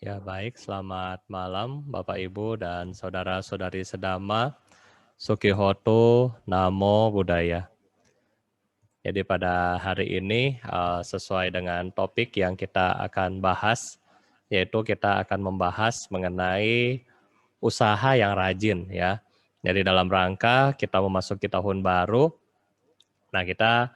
Ya baik, selamat malam Bapak Ibu dan saudara-saudari sedama. Sukihoto, Namo Buddhaya. Jadi pada hari ini sesuai dengan topik yang kita akan bahas, yaitu kita akan membahas mengenai usaha yang rajin ya. Jadi dalam rangka kita memasuki tahun baru, nah kita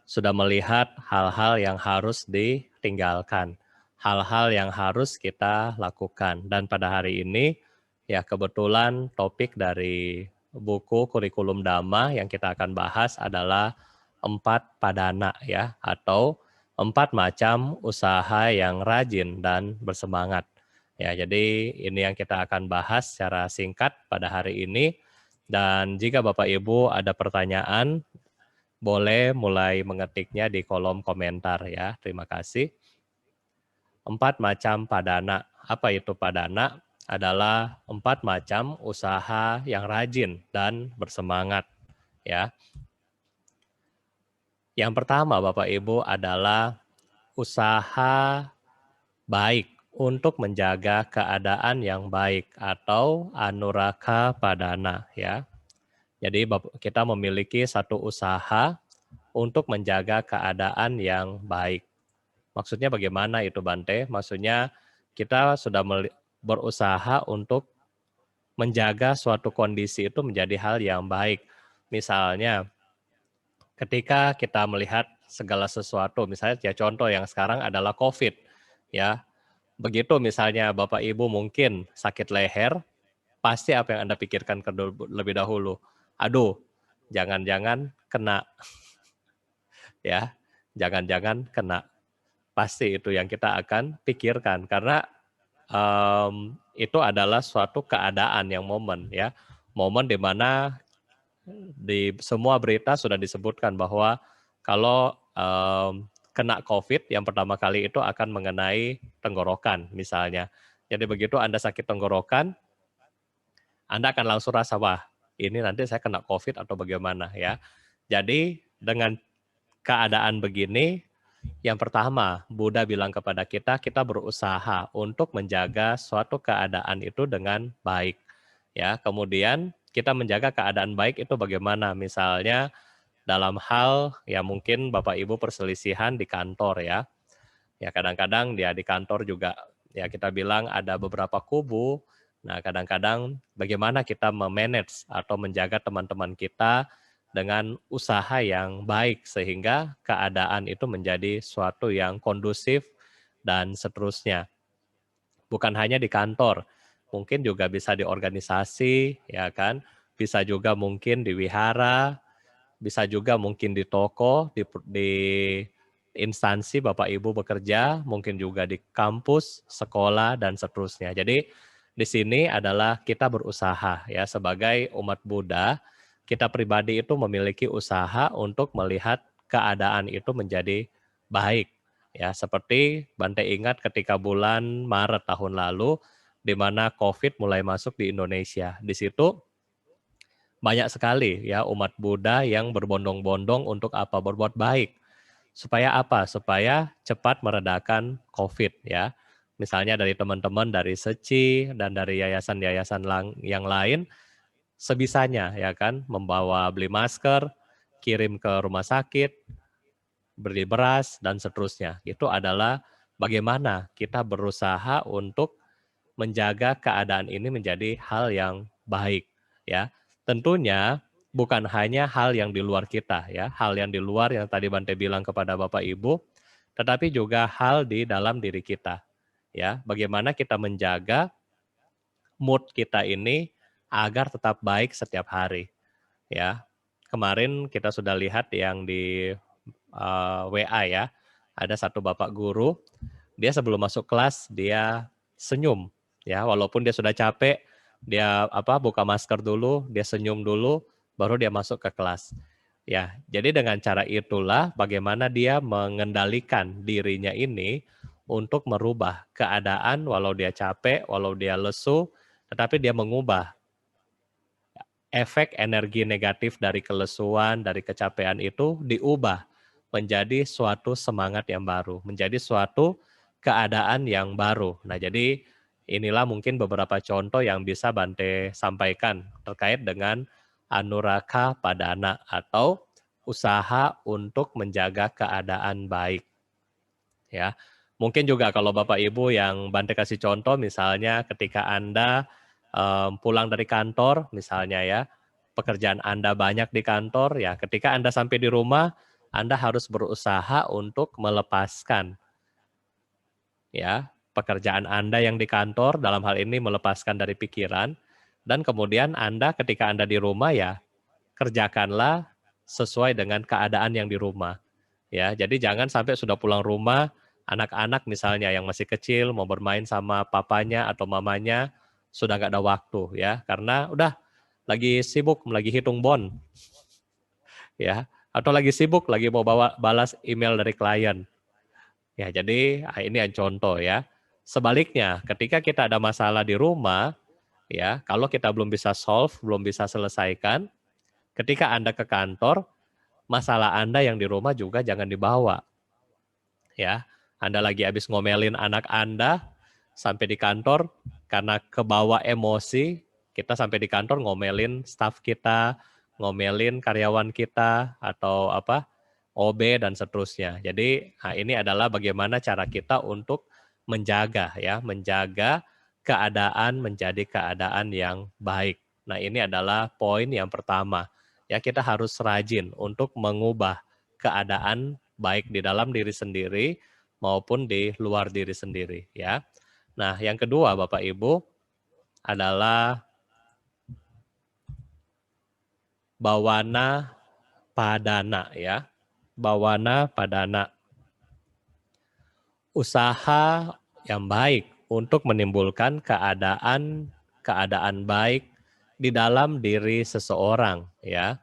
sudah melihat hal-hal yang harus ditinggalkan, hal-hal yang harus kita lakukan. Dan pada hari ini, ya kebetulan topik dari buku kurikulum Dhamma yang kita akan bahas adalah 4 padana ya, atau 4 macam usaha yang rajin dan bersemangat. Ya, jadi ini yang kita akan bahas secara singkat pada hari ini. Dan jika Bapak Ibu ada pertanyaan, boleh mulai mengetiknya di kolom komentar ya. Terima kasih. 4 macam padana. Apa itu padana? Adalah 4 macam usaha yang rajin dan bersemangat ya. Yang pertama Bapak Ibu adalah usaha baik untuk menjaga keadaan yang baik atau anuraka padana ya. Jadi kita memiliki satu usaha untuk menjaga keadaan yang baik. Maksudnya bagaimana itu Bante? Maksudnya kita sudah berusaha untuk menjaga suatu kondisi itu menjadi hal yang baik. Misalnya ketika kita melihat segala sesuatu, misalnya ya contoh yang sekarang adalah COVID ya. Begitu misalnya Bapak Ibu mungkin sakit leher, pasti apa yang Anda pikirkan lebih dahulu? Aduh, jangan-jangan kena ya. Jangan-jangan kena. Pasti itu yang kita akan pikirkan karena itu adalah suatu keadaan yang momen ya. Momen di mana di semua berita sudah disebutkan bahwa kalau kena COVID yang pertama kali itu akan mengenai tenggorokan misalnya. Jadi begitu Anda sakit tenggorokan, Anda akan langsung rasa, wah ini nanti saya kena COVID atau bagaimana ya. Jadi dengan keadaan begini, yang pertama, Buddha bilang kepada kita, kita berusaha untuk menjaga suatu keadaan itu dengan baik. Ya, kemudian kita menjaga keadaan baik itu bagaimana? Misalnya dalam hal ya mungkin Bapak Ibu perselisihan di kantor ya. Ya kadang-kadang dia di kantor juga ya kita bilang ada beberapa kubu. Nah, kadang-kadang bagaimana kita memanage atau menjaga teman-teman kita dengan usaha yang baik sehingga keadaan itu menjadi suatu yang kondusif dan seterusnya. Bukan hanya di kantor, mungkin juga bisa di organisasi, ya kan? Bisa juga mungkin di wihara, bisa juga mungkin di toko, di instansi Bapak Ibu bekerja, mungkin juga di kampus, sekolah, dan seterusnya. Jadi di sini adalah kita berusaha ya sebagai umat Buddha, kita pribadi itu memiliki usaha untuk melihat keadaan itu menjadi baik. Ya, seperti Bante ingat ketika bulan Maret tahun lalu, di mana COVID mulai masuk di Indonesia. Di situ banyak sekali ya umat Buddha yang berbondong-bondong untuk apa? Berbuat baik. Supaya apa? Supaya cepat meredakan COVID ya. Misalnya dari teman-teman dari SECI dan dari yayasan-yayasan yang lain, sebisanya ya kan, membawa beli masker, kirim ke rumah sakit, beli beras, dan seterusnya. Itu adalah bagaimana kita berusaha untuk menjaga keadaan ini menjadi hal yang baik ya. Tentunya bukan hanya hal yang di luar kita ya, hal yang di luar yang tadi Bante bilang kepada Bapak Ibu, tetapi juga hal di dalam diri kita. Ya, bagaimana kita menjaga mood kita ini agar tetap baik setiap hari ya. Kemarin kita sudah lihat yang di WA ya. Ada satu Bapak guru, dia sebelum masuk kelas dia senyum ya, walaupun dia sudah capek, dia buka masker dulu, dia senyum dulu, baru dia masuk ke kelas. Ya, jadi dengan cara itulah bagaimana dia mengendalikan dirinya ini untuk merubah keadaan walau dia capek, walau dia lesu, tetapi dia mengubah efek energi negatif dari kelesuan, dari kecapean itu diubah menjadi suatu semangat yang baru, menjadi suatu keadaan yang baru. Nah, jadi inilah mungkin beberapa contoh yang bisa Bante sampaikan terkait dengan anuraka padana atau usaha untuk menjaga keadaan baik. Ya, mungkin juga kalau Bapak Ibu yang Bante kasih contoh misalnya ketika Anda pulang dari kantor misalnya ya, pekerjaan Anda banyak di kantor ya, ketika Anda sampai di rumah Anda harus berusaha untuk melepaskan ya pekerjaan Anda yang di kantor dalam hal ini melepaskan dari pikiran dan kemudian Anda ketika Anda di rumah ya kerjakanlah sesuai dengan keadaan yang di rumah. Ya, jadi jangan sampai sudah pulang rumah, anak-anak misalnya yang masih kecil mau bermain sama papanya atau mamanya, sudah nggak ada waktu ya, karena udah lagi sibuk, lagi hitung bon, ya, atau lagi sibuk, lagi mau balas email dari klien. Ya, jadi ini yang contoh ya. Sebaliknya, ketika kita ada masalah di rumah, ya, kalau kita belum bisa solve, belum bisa selesaikan, ketika Anda ke kantor, masalah Anda yang di rumah juga jangan dibawa. Ya, Anda lagi habis ngomelin anak Anda sampai di kantor karena kebawa emosi, kita sampai di kantor ngomelin staff kita, ngomelin karyawan kita atau apa OB dan seterusnya. Jadi ini adalah bagaimana cara kita untuk menjaga ya, menjaga keadaan menjadi keadaan yang baik. Nah, ini adalah poin yang pertama. Ya, kita harus rajin untuk mengubah keadaan baik di dalam diri sendiri maupun di luar diri sendiri ya. Nah, yang kedua Bapak Ibu adalah bawana padana ya. Bawana padana. Usaha yang baik untuk menimbulkan keadaan baik di dalam diri seseorang ya.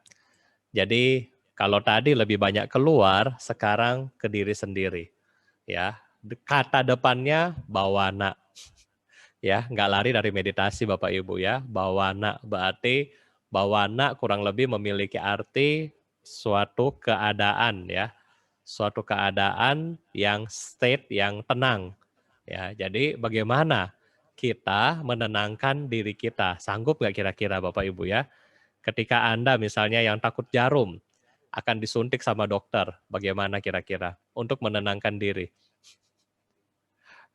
Jadi kalau tadi lebih banyak keluar, sekarang ke diri sendiri. Ya, kata depannya bawana. Ya, nggak lari dari meditasi Bapak Ibu ya. Bawana berarti bawana kurang lebih memiliki arti suatu keadaan ya. Suatu keadaan yang state yang tenang. Ya, jadi bagaimana kita menenangkan diri kita? Sanggup nggak kira-kira Bapak Ibu ya? Ketika Anda misalnya yang takut jarum, akan disuntik sama dokter, bagaimana kira-kira untuk menenangkan diri?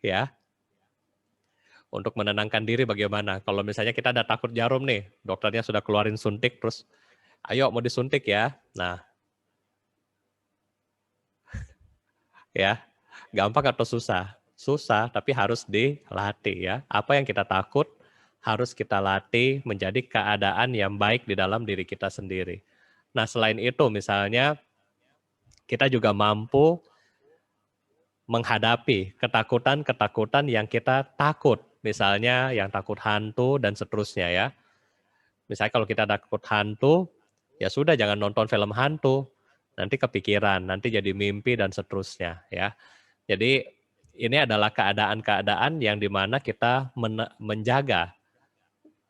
Ya, untuk menenangkan diri bagaimana? Kalau misalnya kita ada takut jarum nih, dokternya sudah keluarin suntik, terus ayo mau disuntik ya. Nah, ya, gampang atau susah? Susah, tapi harus dilatih ya. Apa yang kita takut harus kita latih menjadi keadaan yang baik di dalam diri kita sendiri. Nah, selain itu misalnya kita juga mampu menghadapi ketakutan-ketakutan yang kita takut. Misalnya yang takut hantu dan seterusnya ya. Misalnya kalau kita takut hantu, ya sudah jangan nonton film hantu. Nanti kepikiran, nanti jadi mimpi dan seterusnya ya. Jadi ini adalah keadaan-keadaan yang dimana kita menjaga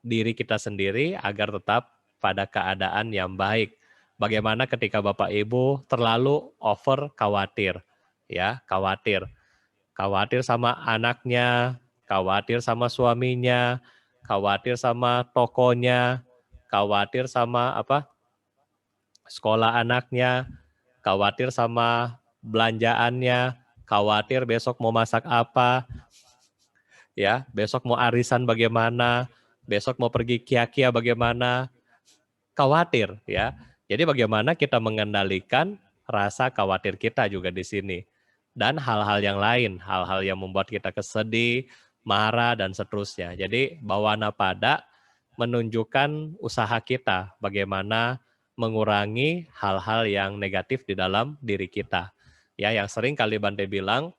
diri kita sendiri agar tetap pada keadaan yang baik. Bagaimana ketika Bapak Ibu terlalu over khawatir, ya khawatir. Khawatir sama anaknya, khawatir sama suaminya, khawatir sama tokonya, khawatir sama apa sekolah anaknya, khawatir sama belanjaannya, khawatir besok mau masak apa, ya besok mau arisan bagaimana, besok mau pergi kia-kia bagaimana, khawatir ya. Jadi bagaimana kita mengendalikan rasa khawatir kita juga di sini. Dan hal-hal yang lain, hal-hal yang membuat kita kesedih, marah, dan seterusnya. Jadi bawana pada menunjukkan usaha kita bagaimana mengurangi hal-hal yang negatif di dalam diri kita. Ya, yang sering kali Bante bilang,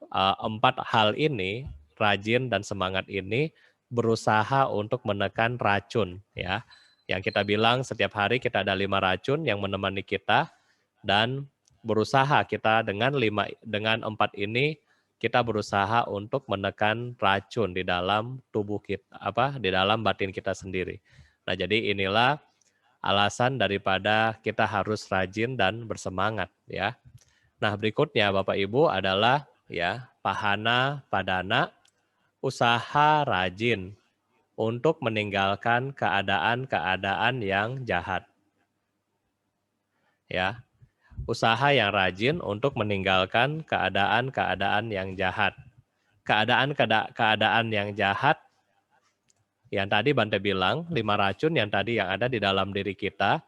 4 hal ini, rajin dan semangat ini berusaha untuk menekan racun ya. Yang kita bilang setiap hari kita ada 5 racun yang menemani kita dan berusaha kita dengan 4 ini kita berusaha untuk menekan racun di dalam tubuh kita di dalam batin kita sendiri. Nah, jadi inilah alasan daripada kita harus rajin dan bersemangat ya. Nah, berikutnya Bapak Ibu adalah ya, pahana padana, usaha rajin untuk meninggalkan keadaan-keadaan yang jahat. Ya, usaha yang rajin untuk meninggalkan keadaan-keadaan yang jahat. Keadaan yang jahat yang tadi Bante bilang, 5 racun yang tadi yang ada di dalam diri kita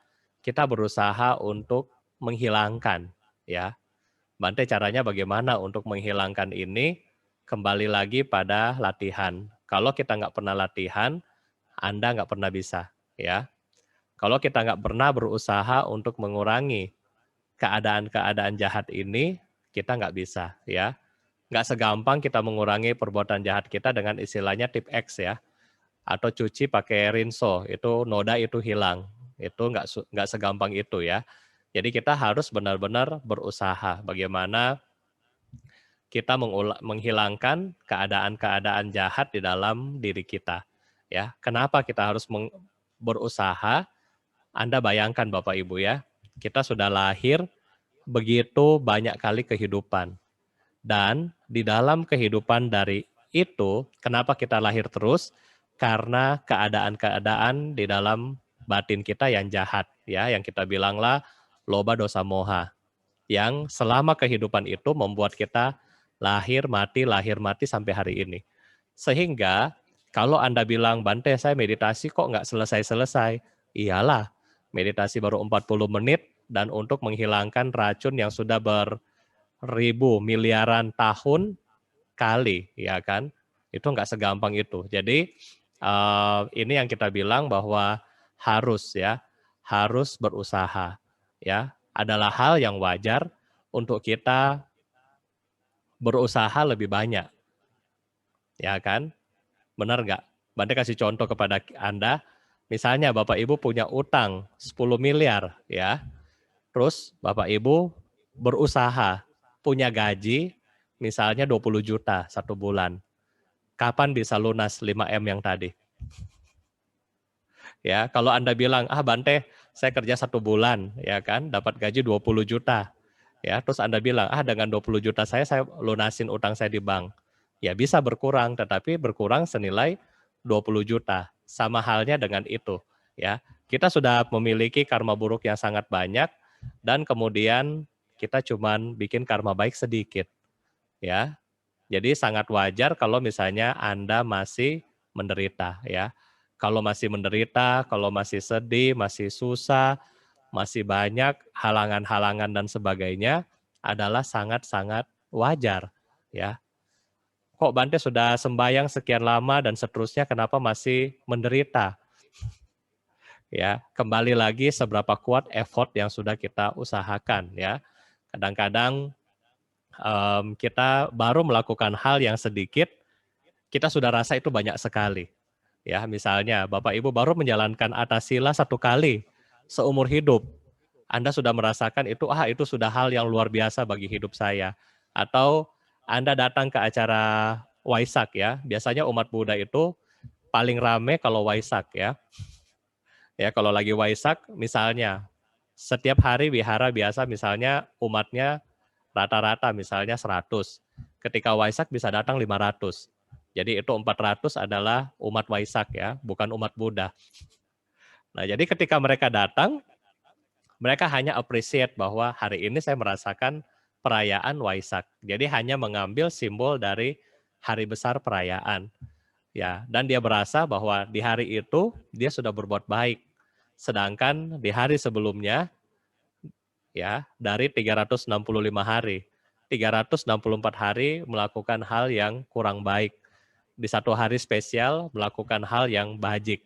berusaha untuk menghilangkan, ya. Bante caranya bagaimana untuk menghilangkan ini? Kembali lagi pada latihan. Kalau kita nggak pernah latihan, Anda nggak pernah bisa, ya. Kalau kita nggak pernah berusaha untuk mengurangi keadaan-keadaan jahat ini, kita nggak bisa, ya. Nggak segampang kita mengurangi perbuatan jahat kita dengan istilahnya tip X, ya. Atau cuci pakai rinso, itu noda itu hilang. Itu nggak segampang itu, ya. Jadi kita harus benar-benar berusaha bagaimana kita menghilangkan keadaan-keadaan jahat di dalam diri kita. Ya, kenapa kita harus berusaha? Anda bayangkan Bapak Ibu ya, kita sudah lahir begitu banyak kali kehidupan. Dan di dalam kehidupan dari itu, kenapa kita lahir terus? Karena keadaan-keadaan di dalam batin kita yang jahat, ya, yang kita bilanglah loba dosa moha, yang selama kehidupan itu membuat kita lahir mati sampai hari ini. Sehingga kalau Anda bilang, Bante saya meditasi kok nggak selesai-selesai. Iyalah, meditasi baru 40 menit dan untuk menghilangkan racun yang sudah beribu miliaran tahun kali, ya kan? Itu nggak segampang itu. Jadi ini yang kita bilang bahwa harus ya, harus berusaha. Ya, adalah hal yang wajar untuk kita berusaha lebih banyak, ya kan? Benar nggak? Bante kasih contoh kepada Anda, misalnya Bapak Ibu punya utang 10 miliar, ya. Terus Bapak Ibu berusaha, punya gaji misalnya 20 juta satu bulan. Kapan bisa lunas 5M yang tadi? Ya, kalau Anda bilang, Bante, saya kerja 1 bulan, ya kan, dapat gaji 20 juta. Ya, terus Anda bilang, dengan 20 juta saya lunasin utang saya di bank. Ya bisa berkurang, tetapi berkurang senilai 20 juta. Sama halnya dengan itu. Ya, kita sudah memiliki karma buruk yang sangat banyak, dan kemudian kita cuman bikin karma baik sedikit. Ya, jadi sangat wajar kalau misalnya Anda masih menderita ya. Kalau masih menderita, kalau masih sedih, masih susah, masih banyak halangan-halangan dan sebagainya adalah sangat-sangat wajar ya. Kok Bante sudah sembahyang sekian lama dan seterusnya kenapa masih menderita? Ya, kembali lagi seberapa kuat effort yang sudah kita usahakan ya. Kadang-kadang kita baru melakukan hal yang sedikit, kita sudah rasa itu banyak sekali. Ya, misalnya Bapak Ibu baru menjalankan atasila 1 kali seumur hidup. Anda sudah merasakan itu sudah hal yang luar biasa bagi hidup saya. Atau Anda datang ke acara Waisak ya. Biasanya umat Buddha itu paling rame kalau Waisak ya. Ya, kalau lagi Waisak misalnya setiap hari wihara biasa misalnya umatnya rata-rata misalnya 100. Ketika Waisak bisa datang 500. Jadi itu 400 adalah umat Waisak ya, bukan umat Buddha. Nah, jadi ketika mereka datang, mereka hanya appreciate bahwa hari ini saya merasakan perayaan Waisak. Jadi hanya mengambil simbol dari hari besar perayaan. Ya, dan dia berasa bahwa di hari itu dia sudah berbuat baik. Sedangkan di hari sebelumnya ya, dari 365 hari, 364 hari melakukan hal yang kurang baik. Di satu hari spesial melakukan hal yang bajik.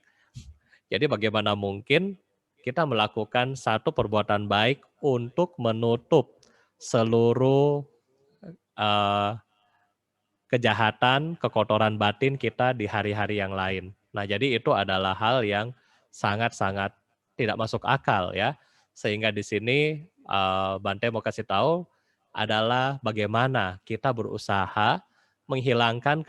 Jadi bagaimana mungkin kita melakukan satu perbuatan baik untuk menutup seluruh kejahatan, kekotoran batin kita di hari-hari yang lain. Nah, jadi itu adalah hal yang sangat-sangat tidak masuk akal ya. Sehingga di sini Bante mau kasih tahu adalah bagaimana kita berusaha menghilangkan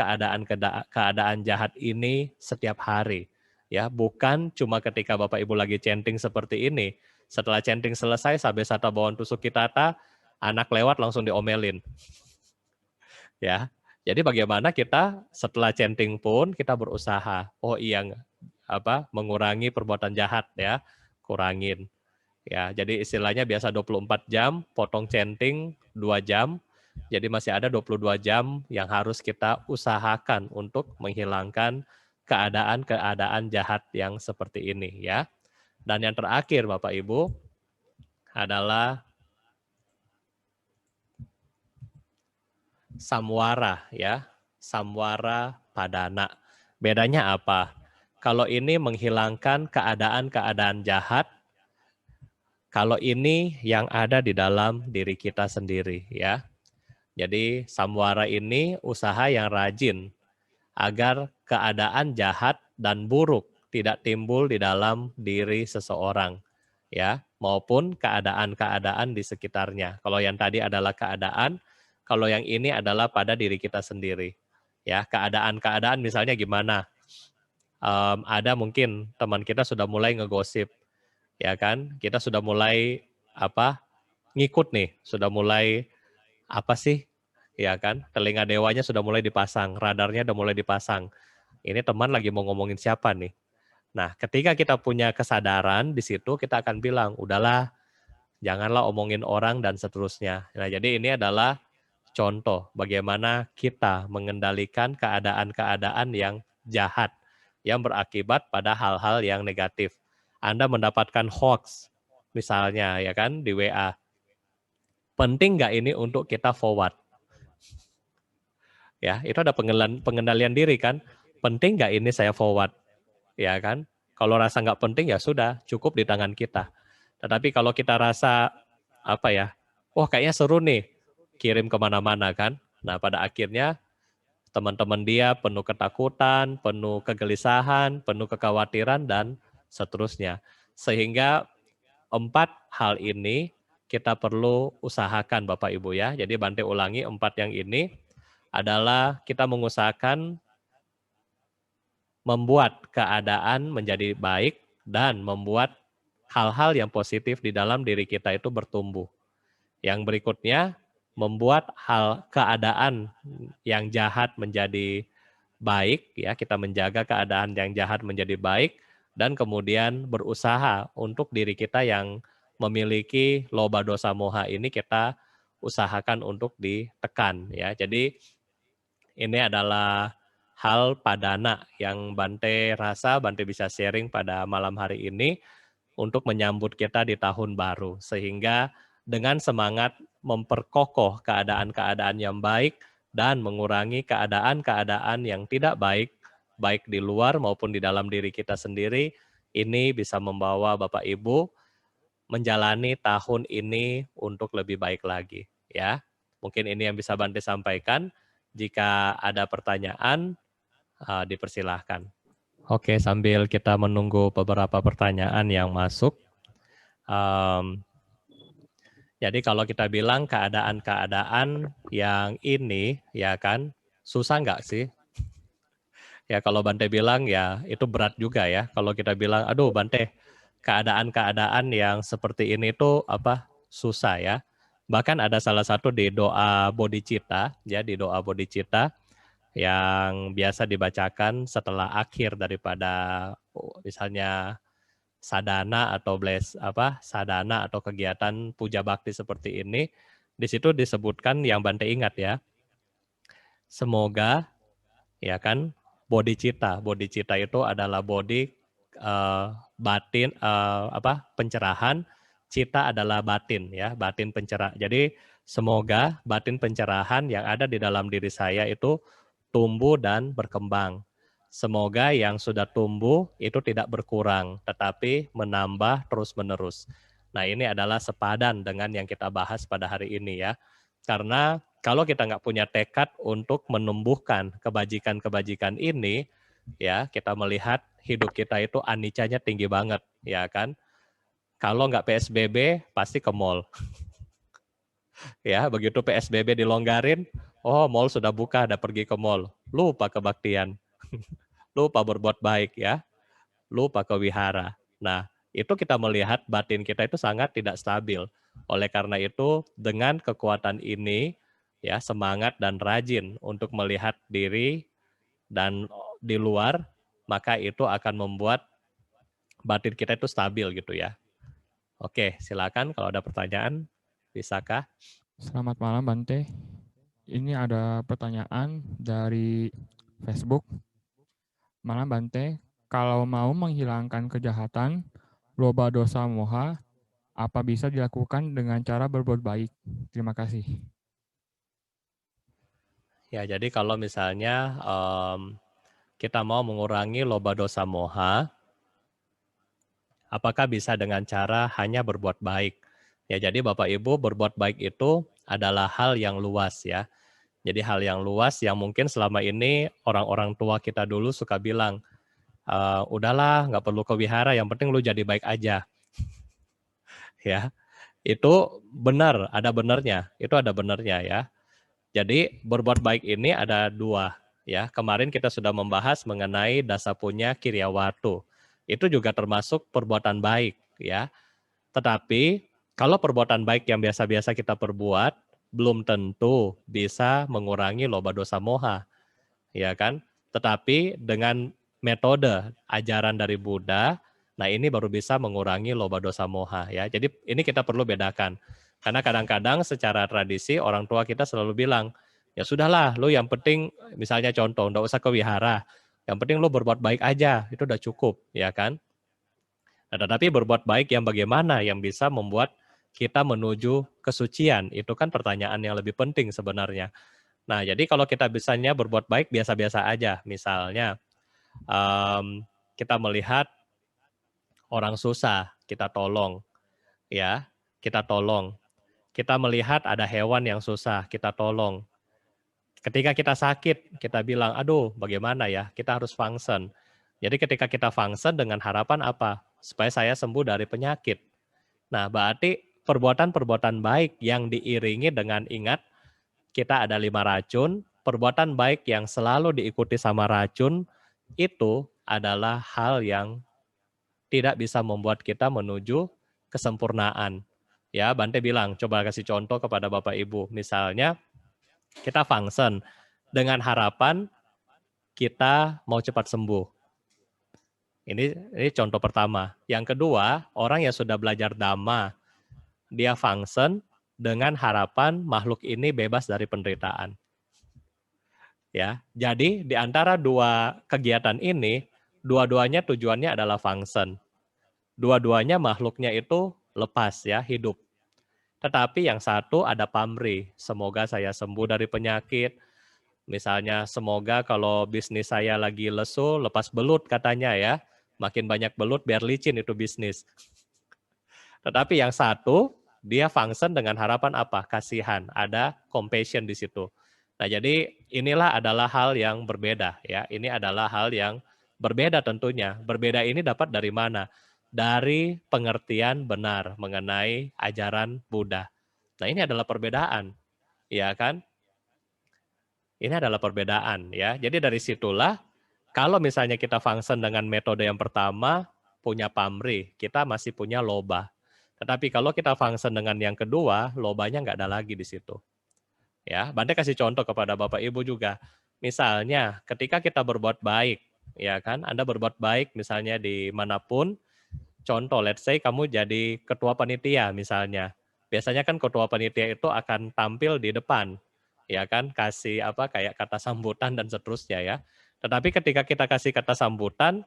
keadaan jahat ini setiap hari. Ya, bukan cuma ketika Bapak Ibu lagi chanting seperti ini. Setelah chanting selesai, sabe sata bawon tusuk kitata, anak lewat langsung diomelin. Ya. Jadi bagaimana kita setelah centing pun kita berusaha, oh iya mengurangi perbuatan jahat ya, kurangin. Ya, jadi istilahnya biasa 24 jam, potong centing 2 jam. Jadi masih ada 22 jam yang harus kita usahakan untuk menghilangkan keadaan-keadaan jahat yang seperti ini ya. Dan yang terakhir Bapak Ibu adalah samwara ya. Samwara padana. Bedanya apa? Kalau ini menghilangkan keadaan-keadaan jahat, kalau ini yang ada di dalam diri kita sendiri ya. Jadi samwara ini usaha yang rajin agar keadaan jahat dan buruk tidak timbul di dalam diri seseorang ya, maupun keadaan-keadaan di sekitarnya. Kalau yang tadi adalah keadaan, kalau yang ini adalah pada diri kita sendiri. Ya, keadaan-keadaan misalnya gimana? Ada mungkin teman kita sudah mulai ngegosip, ya kan? Kita sudah mulai ngikut nih, sudah mulai apa sih? Ya kan, telinga dewanya sudah mulai dipasang, radarnya udah mulai dipasang. Ini teman lagi mau ngomongin siapa nih? Nah, ketika kita punya kesadaran di situ, kita akan bilang, udahlah, janganlah omongin orang dan seterusnya. Nah, jadi ini adalah contoh bagaimana kita mengendalikan keadaan-keadaan yang jahat, yang berakibat pada hal-hal yang negatif. Anda mendapatkan hoax, misalnya ya kan, di WA. Penting nggak ini untuk kita forward? Ya, itu ada pengendalian diri kan. Penting nggak ini saya forward? Ya kan? Kalau rasa nggak penting ya sudah, cukup di tangan kita. Tetapi kalau kita rasa wah kayaknya seru nih, kirim kemana-mana kan. Nah pada akhirnya teman-teman dia penuh ketakutan, penuh kegelisahan, penuh kekhawatiran dan seterusnya. Sehingga 4 hal ini kita perlu usahakan Bapak Ibu ya. Jadi Bante ulangi 4 yang ini adalah kita mengusahakan membuat keadaan menjadi baik dan membuat hal-hal yang positif di dalam diri kita itu bertumbuh. Yang berikutnya, membuat keadaan yang jahat menjadi baik, ya kita menjaga keadaan yang jahat menjadi baik, dan kemudian berusaha untuk diri kita yang memiliki loba dosa moha ini kita usahakan untuk ditekan ya. Jadi ini adalah hal padana yang Bante rasa Bante bisa sharing pada malam hari ini untuk menyambut kita di tahun baru. Sehingga dengan semangat memperkokoh keadaan-keadaan yang baik dan mengurangi keadaan-keadaan yang tidak baik, baik di luar maupun di dalam diri kita sendiri, ini bisa membawa Bapak Ibu menjalani tahun ini untuk lebih baik lagi. Ya, mungkin ini yang bisa Bante sampaikan. Jika ada pertanyaan, dipersilahkan. Oke, sambil kita menunggu beberapa pertanyaan yang masuk. Jadi kalau kita bilang keadaan-keadaan yang ini, ya kan, susah nggak sih? Ya kalau Bante bilang ya itu berat juga ya. Kalau kita bilang, aduh Bante, keadaan-keadaan yang seperti ini tuh susah ya. Bahkan ada salah satu di doa bodhicitta, ya di doa bodhicitta yang biasa dibacakan setelah akhir daripada misalnya sadana atau sadana atau kegiatan puja bakti seperti ini. Di situ disebutkan yang Bante ingat ya. Semoga ya kan bodhicitta. Bodhicitta itu adalah bodi batin pencerahan, cita adalah batin ya, batin pencerah. Jadi semoga batin pencerahan yang ada di dalam diri saya itu tumbuh dan berkembang. Semoga yang sudah tumbuh itu tidak berkurang, tetapi menambah terus-menerus. Nah ini adalah sepadan dengan yang kita bahas pada hari ini ya. Karena kalau kita nggak punya tekad untuk menumbuhkan kebajikan-kebajikan ini, ya kita melihat hidup kita itu anicanya tinggi banget, ya kan? Kalau nggak PSBB pasti ke mall. Ya, begitu PSBB dilonggarin, oh mall sudah buka, ada pergi ke mall. Lupa kebaktian, lupa berbuat baik ya, lupa ke wihara. Nah, itu kita melihat batin kita itu sangat tidak stabil. Oleh karena itu, dengan kekuatan ini, ya, semangat dan rajin untuk melihat diri dan di luar, maka itu akan membuat batin kita itu stabil gitu ya. Oke, silakan kalau ada pertanyaan, bisakah? Selamat malam Bante. Ini ada pertanyaan dari Facebook. Malam Bante, kalau mau menghilangkan kejahatan, loba dosa moha, apa bisa dilakukan dengan cara berbuat baik? Terima kasih. Ya, jadi kalau misalnya kita mau mengurangi loba dosa moha, apakah bisa dengan cara hanya berbuat baik? Ya, jadi Bapak Ibu berbuat baik itu adalah hal yang luas ya. Jadi hal yang luas yang mungkin selama ini orang-orang tua kita dulu suka bilang, udahlah nggak perlu ke wihara, yang penting lu jadi baik aja. Ya, itu benar, ada benernya, itu ada benernya ya. Jadi berbuat baik ini ada dua ya. Kemarin kita sudah membahas mengenai dasa punya kiryawatu. Itu juga termasuk perbuatan baik ya. Tetapi kalau perbuatan baik yang biasa-biasa kita perbuat belum tentu bisa mengurangi loba dosa moha, ya kan? Tetapi dengan metode ajaran dari Buddha, nah ini baru bisa mengurangi loba dosa moha ya. Jadi ini kita perlu bedakan. Karena kadang-kadang secara tradisi orang tua kita selalu bilang, ya sudahlah, lu yang penting misalnya contoh, nggak usah ke wihara. Yang penting lu berbuat baik aja, itu udah cukup, ya kan? Nah, tetapi berbuat baik yang bagaimana yang bisa membuat kita menuju kesucian? Itu kan pertanyaan yang lebih penting sebenarnya. Nah, jadi kalau kita bisanya berbuat baik biasa-biasa aja. Misalnya, kita melihat orang susah, kita tolong, ya, kita tolong. Kita melihat ada hewan yang susah, kita tolong. Ketika kita sakit, kita bilang, aduh bagaimana ya, kita harus function. Jadi ketika kita function dengan harapan apa? Supaya saya sembuh dari penyakit. Nah, berarti perbuatan-perbuatan baik yang diiringi dengan ingat kita ada 5 racun, perbuatan baik yang selalu diikuti sama racun, itu adalah hal yang tidak bisa membuat kita menuju kesempurnaan. Ya, Bante bilang, coba kasih contoh kepada Bapak Ibu. Misalnya, kita function dengan harapan kita mau cepat sembuh. Ini contoh pertama. Yang kedua, orang yang sudah belajar Dhamma, dia function dengan harapan makhluk ini bebas dari penderitaan. Ya, jadi di antara dua kegiatan ini, dua-duanya tujuannya adalah function. Dua-duanya makhluknya itu lepas ya, hidup. Tetapi yang satu ada pamrih, semoga saya sembuh dari penyakit. Misalnya semoga kalau bisnis saya lagi lesu, lepas belut katanya ya. Makin banyak belut biar licin itu bisnis. Tetapi yang satu, dia function dengan harapan apa? Kasihan, ada compassion di situ. Nah, jadi inilah adalah hal yang berbeda ya. Ini adalah hal yang berbeda tentunya. Berbeda ini dapat dari mana? Dari pengertian benar mengenai ajaran Buddha. Nah, ini adalah perbedaan, ya kan? Ini adalah perbedaan ya. Jadi dari situlah kalau misalnya kita function dengan metode yang pertama punya pamrih, kita masih punya loba. Tetapi kalau kita function dengan yang kedua, lobanya nggak ada lagi di situ. Ya, Bante kasih contoh kepada Bapak Ibu juga. Misalnya, ketika kita berbuat baik, ya kan, Anda berbuat baik misalnya di manapun, contoh, let's say kamu jadi ketua panitia misalnya. Biasanya kan ketua panitia itu akan tampil di depan, ya kan, kasih apa kayak kata sambutan dan seterusnya ya. Tetapi ketika kita kasih kata sambutan,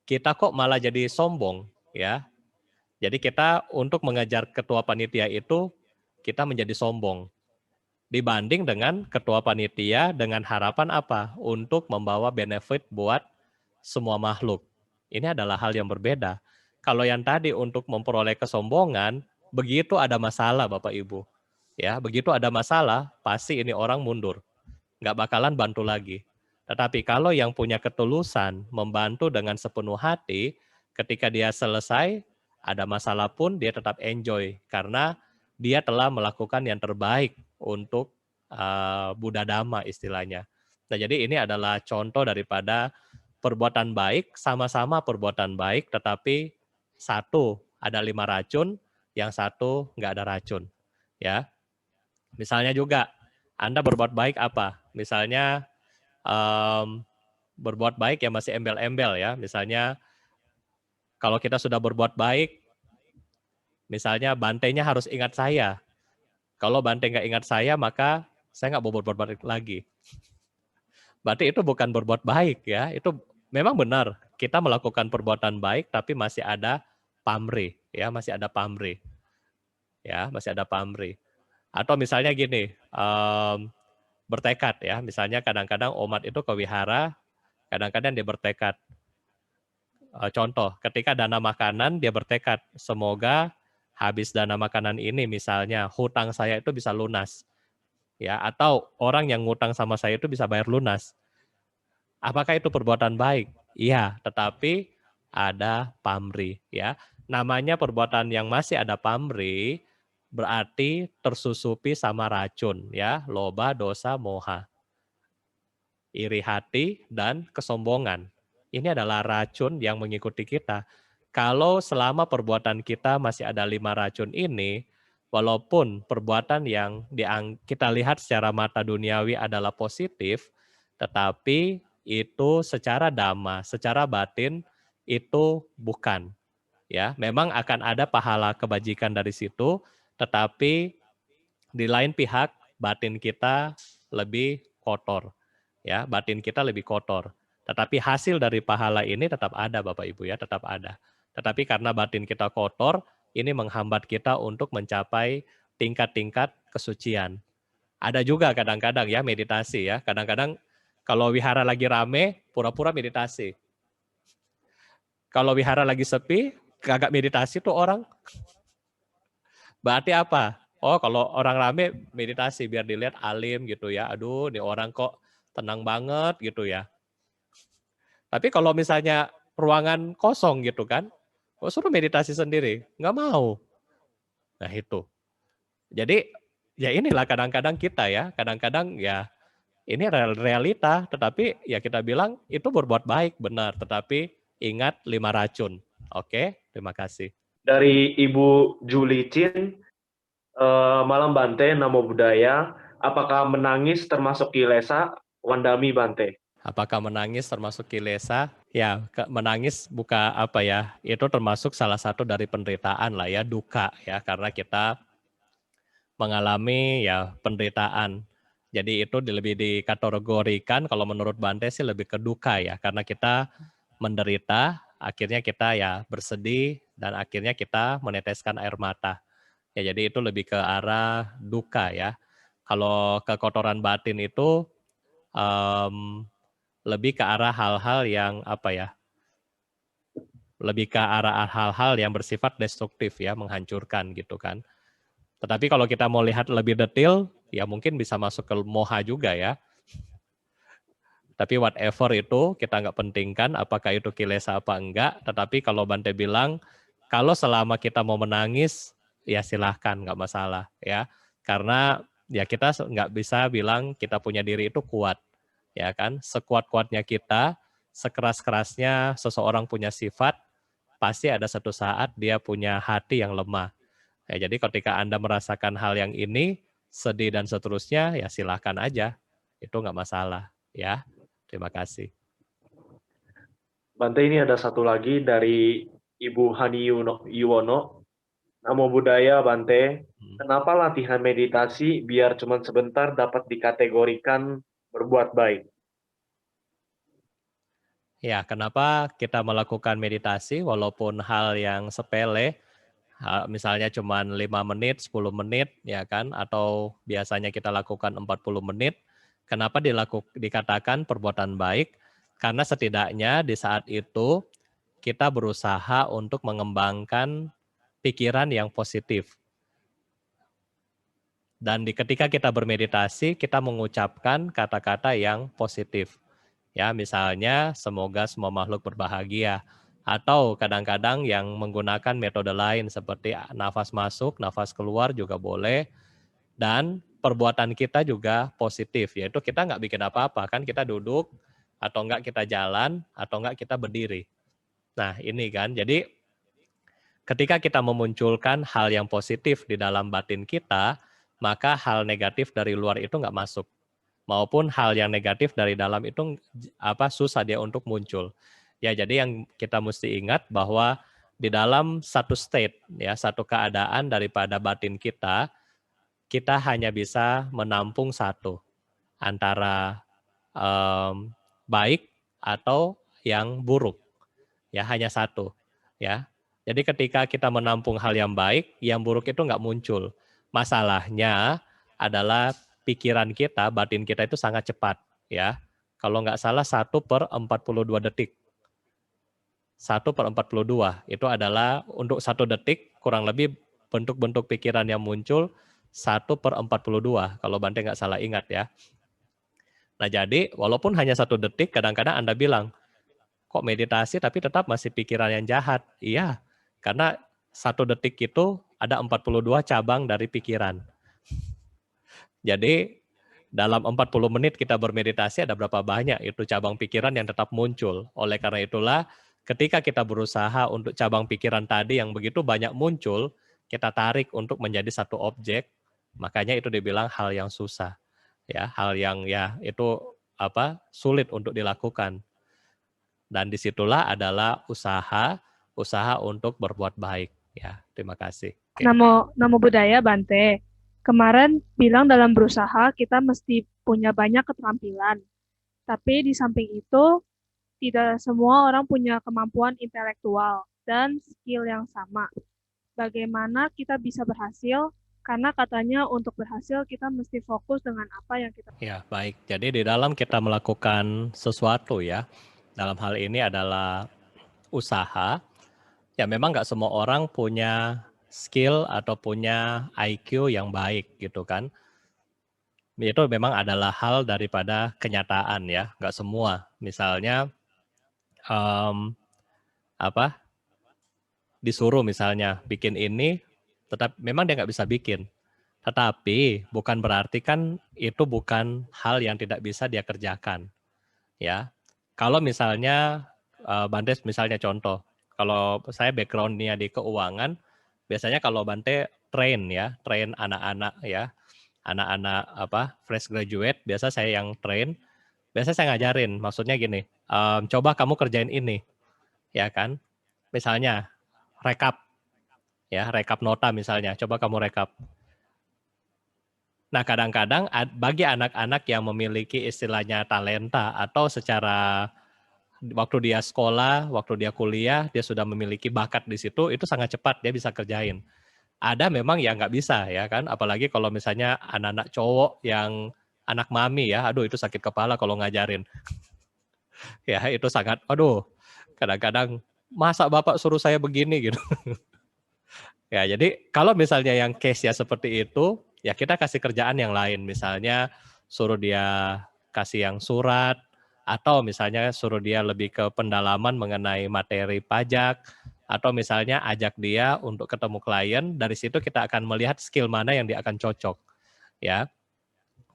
kita kok malah jadi sombong, ya. Jadi kita untuk mengejar ketua panitia itu kita menjadi sombong dibanding dengan ketua panitia dengan harapan apa? Untuk membawa benefit buat semua makhluk. Ini adalah hal yang berbeda. Kalau yang tadi untuk memperoleh kesombongan, begitu ada masalah Bapak Ibu. Ya, begitu ada masalah, pasti ini orang mundur. Nggak bakalan bantu lagi. Tetapi kalau yang punya ketulusan membantu dengan sepenuh hati, ketika dia selesai, ada masalah pun dia tetap enjoy. Karena dia telah melakukan yang terbaik untuk Buddha Dhamma istilahnya. Nah, jadi ini adalah contoh daripada perbuatan baik, sama-sama perbuatan baik, tetapi satu ada 5 racun, yang satu nggak ada racun. Ya, Misalnya juga, Anda berbuat baik apa? Misalnya berbuat baik yang masih embel-embel ya. Misalnya kalau kita sudah berbuat baik, misalnya bantainya harus ingat saya. Kalau Bante nggak ingat saya, maka saya nggak mau berbuat baik lagi. Berarti itu bukan berbuat baik ya. Itu memang benar kita melakukan perbuatan baik, tapi masih ada pamrih ya, masih ada pamrih ya, masih ada pamrih. Atau misalnya gini, bertekad ya. Misalnya kadang-kadang umat itu ke wihara, kadang-kadang dia bertekad. Contoh, ketika dana makanan dia bertekad, semoga habis dana makanan ini misalnya hutang saya itu bisa lunas. Ya, atau orang yang ngutang sama saya itu bisa bayar lunas. Apakah itu perbuatan baik? Iya, tetapi ada pamrih ya. Namanya perbuatan yang masih ada pamrih berarti tersusupi sama racun ya, loba, dosa, moha, iri hati dan kesombongan. Ini adalah racun yang mengikuti kita. Kalau selama perbuatan kita masih ada 5 racun ini, walaupun perbuatan yang kita lihat secara mata duniawi adalah positif, tetapi itu secara dhamma, secara batin itu bukan. Ya, memang akan ada pahala kebajikan dari situ, tetapi di lain pihak batin kita lebih kotor. Ya, batin kita lebih kotor. Tetapi hasil dari pahala ini tetap ada Bapak Ibu ya, tetap ada. Tetapi karena batin kita kotor, ini menghambat kita untuk mencapai tingkat-tingkat kesucian. Ada juga kadang-kadang ya meditasi ya. Kadang-kadang kalau wihara lagi rame, pura-pura meditasi. Kalau wihara lagi sepi, kagak meditasi tuh orang. Berarti apa? Oh, kalau orang rame meditasi biar dilihat alim gitu ya. Aduh, ini orang kok tenang banget gitu ya. Tapi kalau misalnya ruangan kosong gitu kan, kok suruh meditasi sendiri? Nggak mau. Nah itu. Jadi ya inilah kadang-kadang kita ya, kadang-kadang ya ini realita, tetapi ya kita bilang itu berbuat baik, benar. Tetapi ingat 5 racun. Oke, terima kasih. Dari Ibu Julicin, Malam Bante, Namo Buddhaya. Apakah menangis termasuk kilesa? Wandami Bante. Apakah menangis termasuk kilesa? Ya, menangis buka apa ya? Itu termasuk salah satu dari penderitaan lah ya, duka ya, karena kita mengalami ya penderitaan. Jadi itu lebih dikategorikan kalau menurut Bante sih lebih ke duka ya, karena kita menderita, akhirnya kita ya bersedih dan akhirnya kita meneteskan air mata. Ya, jadi itu lebih ke arah duka ya. Kalau kekotoran batin itu lebih ke arah hal-hal yang apa ya? Lebih ke arah hal-hal yang bersifat destruktif ya, menghancurkan gitu kan. Tetapi kalau kita mau lihat lebih detail, ya mungkin bisa masuk ke moha juga ya. Tapi whatever itu kita nggak pentingkan apakah itu kilesa apa enggak. Tetapi kalau Bante bilang, kalau selama kita mau menangis, ya silahkan, nggak masalah ya. Karena ya kita nggak bisa bilang kita punya diri itu kuat. Ya kan, sekuat-kuatnya kita, sekeras-kerasnya seseorang punya sifat, pasti ada satu saat dia punya hati yang lemah. Ya, jadi ketika Anda merasakan hal yang ini, sedih dan seterusnya, ya silahkan aja. Itu nggak masalah. Ya, terima kasih. Bante, ini ada satu lagi dari Ibu Hani Yuwono. Namo Buddhaya Bante. Kenapa latihan meditasi biar cuma sebentar dapat dikategorikan berbuat baik? Ya, kenapa kita melakukan meditasi walaupun hal yang sepele, misalnya cuma 5 menit, 10 menit, ya kan, atau biasanya kita lakukan 40 menit, kenapa dikatakan perbuatan baik? Karena setidaknya di saat itu kita berusaha untuk mengembangkan pikiran yang positif. Dan ketika kita bermeditasi, kita mengucapkan kata-kata yang positif. Ya, misalnya semoga semua makhluk berbahagia. Atau kadang-kadang yang menggunakan metode lain seperti nafas masuk, nafas keluar juga boleh. Dan perbuatan kita juga positif, yaitu kita nggak bikin apa-apa, kan kita duduk, atau enggak kita jalan, atau enggak kita berdiri. Nah ini kan, jadi ketika kita memunculkan hal yang positif di dalam batin kita, maka hal negatif dari luar itu nggak masuk. Maupun hal yang negatif dari dalam itu susah dia untuk muncul. Ya, jadi yang kita mesti ingat bahwa di dalam satu state, ya, satu keadaan daripada batin kita hanya bisa menampung satu, antara baik atau yang buruk. Ya, hanya satu. Ya, jadi ketika kita menampung hal yang baik, yang buruk itu nggak muncul. Masalahnya adalah pikiran kita, batin kita itu sangat cepat. Ya, kalau nggak salah 1/42 detik. 1/42 itu adalah untuk 1 detik kurang lebih bentuk-bentuk pikiran yang muncul 1/42 kalau Bante nggak salah ingat ya. Nah jadi walaupun hanya 1 detik kadang-kadang Anda bilang, kok meditasi tapi tetap masih pikiran yang jahat. Iya, karena 1 detik itu ada 42 cabang dari pikiran. Jadi dalam 40 menit kita bermeditasi ada berapa banyak itu cabang pikiran yang tetap muncul. Oleh karena itulah ketika kita berusaha untuk cabang pikiran tadi yang begitu banyak muncul, kita tarik untuk menjadi satu objek, makanya itu dibilang hal yang susah. Ya, hal yang ya itu sulit untuk dilakukan. Dan disitulah adalah usaha untuk berbuat baik. Ya, terima kasih. Oke. Namo Buddhaya Bante. Kemarin bilang dalam berusaha kita mesti punya banyak keterampilan. Tapi di samping itu tidak semua orang punya kemampuan intelektual dan skill yang sama. Bagaimana kita bisa berhasil? Karena katanya untuk berhasil kita mesti fokus dengan apa yang kita. Ya, baik. Jadi di dalam kita melakukan sesuatu ya, dalam hal ini adalah usaha, ya memang nggak semua orang punya skill atau punya IQ yang baik gitu kan. Itu memang adalah hal daripada kenyataan ya, nggak semua. Misalnya disuruh misalnya bikin ini, tetap memang dia nggak bisa bikin. Tetapi bukan berarti kan itu bukan hal yang tidak bisa dia kerjakan. Ya, kalau misalnya Bante misalnya contoh, kalau saya background-nya di keuangan, biasanya kalau Bante train anak-anak ya, anak-anak fresh graduate, biasa saya yang train, biasa saya ngajarin, maksudnya gini, coba kamu kerjain ini, ya kan, misalnya rekap nota misalnya, coba kamu rekap. Nah, kadang-kadang bagi anak-anak yang memiliki istilahnya talenta atau secara waktu dia sekolah, waktu dia kuliah, dia sudah memiliki bakat di situ, itu sangat cepat dia bisa kerjain. Ada memang yang nggak bisa ya kan, apalagi kalau misalnya anak-anak cowok yang anak mami ya, aduh itu sakit kepala kalau ngajarin. Ya itu sangat, aduh kadang-kadang masa bapak suruh saya begini gitu. Ya jadi kalau misalnya yang case ya seperti itu, ya kita kasih kerjaan yang lain, misalnya suruh dia kasih yang surat, atau misalnya suruh dia lebih ke pendalaman mengenai materi pajak, atau misalnya ajak dia untuk ketemu klien, dari situ kita akan melihat skill mana yang dia akan cocok. Ya,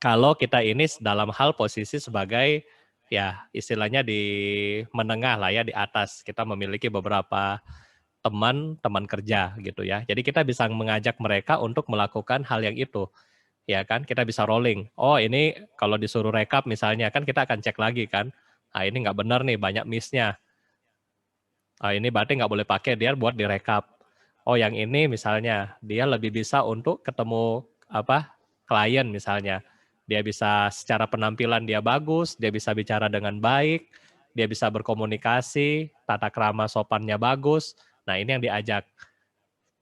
kalau kita ini dalam hal posisi sebagai ya istilahnya di menengah lah ya, di atas, kita memiliki beberapa teman kerja gitu ya. Jadi kita bisa mengajak mereka untuk melakukan hal yang itu. Ya kan, kita bisa rolling. Oh ini kalau disuruh rekap misalnya, kan kita akan cek lagi kan. Ah ini nggak benar nih, banyak miss-nya. Ah ini berarti nggak boleh pakai dia buat direkap. Oh yang ini misalnya, dia lebih bisa untuk ketemu klien misalnya. Dia bisa secara penampilan dia bagus, dia bisa bicara dengan baik, dia bisa berkomunikasi, tata krama sopannya bagus. Nah ini yang diajak.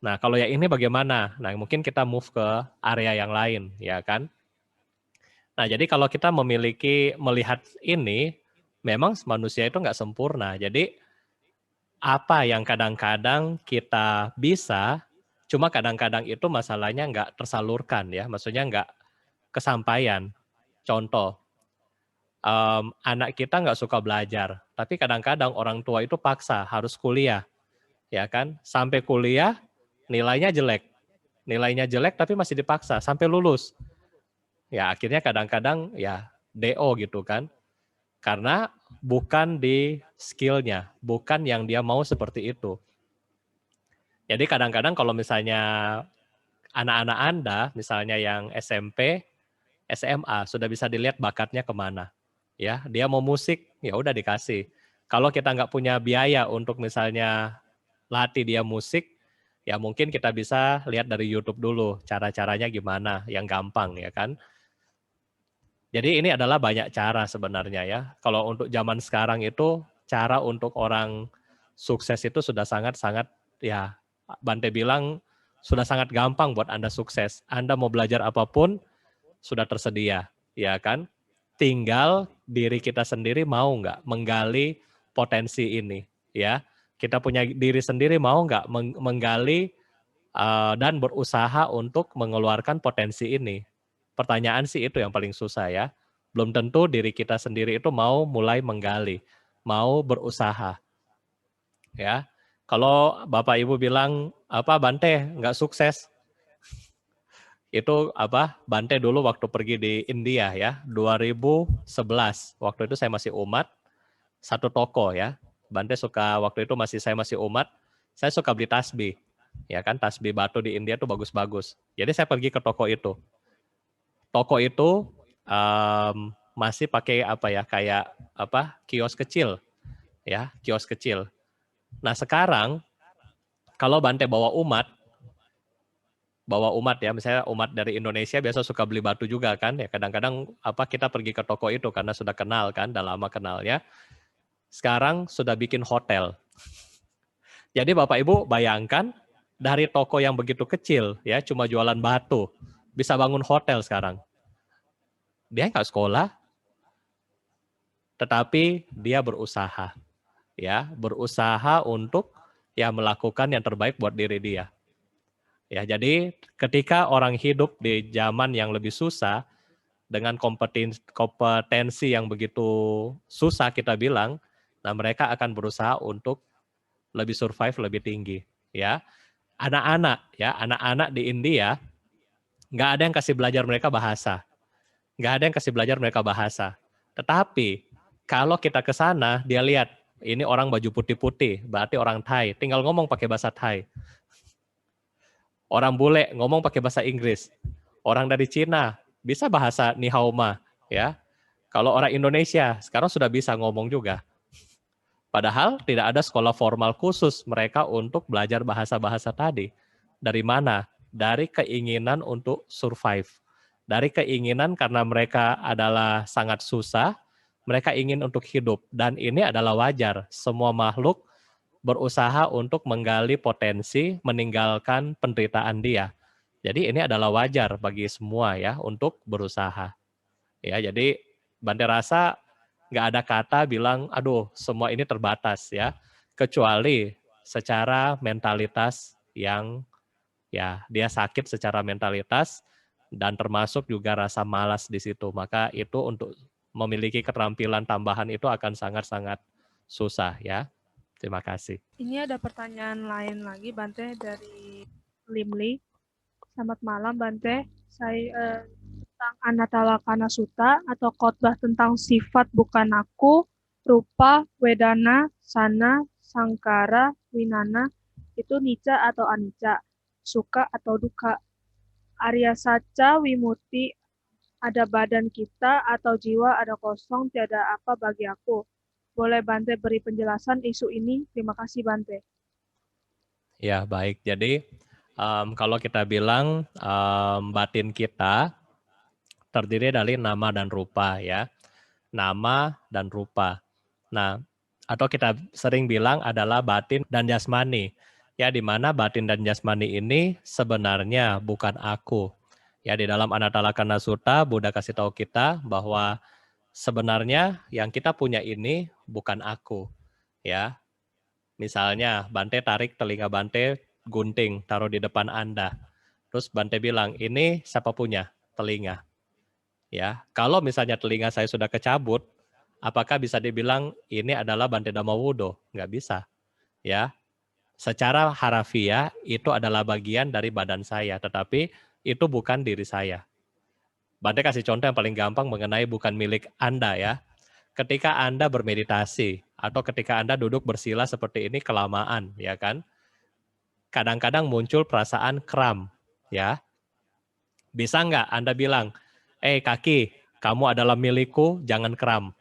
Nah kalau yang ini bagaimana? Nah mungkin kita move ke area yang lain, ya kan? Nah jadi kalau kita melihat ini, memang manusia itu nggak sempurna. Jadi apa yang kadang-kadang kita bisa, cuma kadang-kadang itu masalahnya nggak tersalurkan ya, maksudnya nggak kesampaian. Contoh, anak kita nggak suka belajar, tapi kadang-kadang orang tua itu paksa harus kuliah, ya kan? Sampai kuliah nilainya jelek tapi masih dipaksa sampai lulus. Ya akhirnya kadang-kadang ya DO gitu kan, karena bukan di skill-nya, bukan yang dia mau seperti itu. Jadi kadang-kadang kalau misalnya anak-anak Anda, misalnya yang SMP, SMA, sudah bisa dilihat bakatnya kemana. Ya, dia mau musik, ya udah dikasih. Kalau kita nggak punya biaya untuk misalnya latih dia musik, ya mungkin kita bisa lihat dari YouTube dulu, cara-caranya gimana, yang gampang ya kan. Jadi ini adalah banyak cara sebenarnya ya. Kalau untuk zaman sekarang itu, cara untuk orang sukses itu sudah sangat-sangat, ya Bante bilang, sudah sangat gampang buat Anda sukses. Anda mau belajar apapun, sudah tersedia, ya kan? Tinggal diri kita sendiri mau nggak menggali potensi ini, ya. Kita punya diri sendiri mau nggak menggali dan berusaha untuk mengeluarkan potensi ini. Pertanyaan sih itu yang paling susah ya. Belum tentu diri kita sendiri itu mau mulai menggali, mau berusaha, ya. Kalau Bapak Ibu bilang apa Bante nggak sukses, itu apa Bante dulu waktu pergi di India ya 2011, waktu itu saya masih umat, satu toko ya, Bante suka waktu itu saya masih umat, saya suka beli tasbih ya kan, tasbih batu di India tuh bagus-bagus, jadi saya pergi ke toko itu masih pakai apa ya, kayak apa, kios kecil ya, kios kecil. Nah sekarang kalau Bante bawa umat ya, misalnya umat dari Indonesia biasa suka beli batu juga kan, ya kadang-kadang apa kita pergi ke toko itu karena sudah kenal kan, udah lama kenalnya. Sekarang sudah bikin hotel. Jadi Bapak Ibu bayangkan dari toko yang begitu kecil ya, cuma jualan batu, bisa bangun hotel sekarang. Dia nggak sekolah, tetapi dia berusaha, ya berusaha untuk ya melakukan yang terbaik buat diri dia. Ya, jadi ketika orang hidup di zaman yang lebih susah, dengan kompetensi yang begitu susah kita bilang, nah mereka akan berusaha untuk lebih survive lebih tinggi. Ya, anak-anak di India nggak ada yang kasih belajar mereka bahasa, nggak ada yang kasih belajar mereka bahasa. Tetapi kalau kita ke sana, dia lihat ini orang baju putih-putih, berarti orang Thai, tinggal ngomong pakai bahasa Thai. Orang bule ngomong pakai bahasa Inggris. Orang dari Cina bisa bahasa Ni Hao Ma, ya. Kalau orang Indonesia sekarang sudah bisa ngomong juga. Padahal tidak ada sekolah formal khusus mereka untuk belajar bahasa-bahasa tadi. Dari mana? Dari keinginan untuk survive. Dari keinginan karena mereka adalah sangat susah, mereka ingin untuk hidup. Dan ini adalah wajar. Semua makhluk berusaha untuk menggali potensi, meninggalkan penderitaan dia. Jadi ini adalah wajar bagi semua ya untuk berusaha. Ya, jadi Bante rasa nggak ada kata bilang, aduh semua ini terbatas ya, kecuali secara mentalitas yang ya dia sakit secara mentalitas dan termasuk juga rasa malas di situ. Maka itu untuk memiliki keterampilan tambahan itu akan sangat-sangat susah ya. Terima kasih. Ini ada pertanyaan lain lagi, Bante, dari Limli. Selamat malam, Bante. Saya tentang Anatalakana Sutta atau khotbah tentang sifat bukan aku, rupa, wedana, sana, sangkara, winana, itu nica atau anicca, suka atau duka, Arya Saca, Wimuti, ada badan kita atau jiwa ada kosong, tiada apa bagi aku. Boleh Bante beri penjelasan isu ini? Terima kasih Bante. Ya, baik. Jadi kalau kita bilang batin kita terdiri dari nama dan rupa ya. Nama dan rupa. Nah, atau kita sering bilang adalah batin dan jasmani. Ya, di mana batin dan jasmani ini sebenarnya bukan aku. Ya, di dalam Anatalakana Sutta Buddha kasih tahu kita bahwa sebenarnya yang kita punya ini bukan aku. Ya, misalnya Bante tarik telinga Bante, gunting, taruh di depan Anda. Terus Bante bilang, ini siapa punya? Telinga. Ya, kalau misalnya telinga saya sudah kecabut, apakah bisa dibilang ini adalah Bante Dhammawudo? Nggak bisa. Ya, secara harafiah itu adalah bagian dari badan saya, tetapi itu bukan diri saya. Bante kasih contoh yang paling gampang mengenai bukan milik Anda ya. Ketika Anda bermeditasi atau ketika Anda duduk bersila seperti ini kelamaan, ya kan? Kadang-kadang muncul perasaan kram, ya. Bisa nggak Anda bilang, kaki, kamu adalah milikku, jangan kram.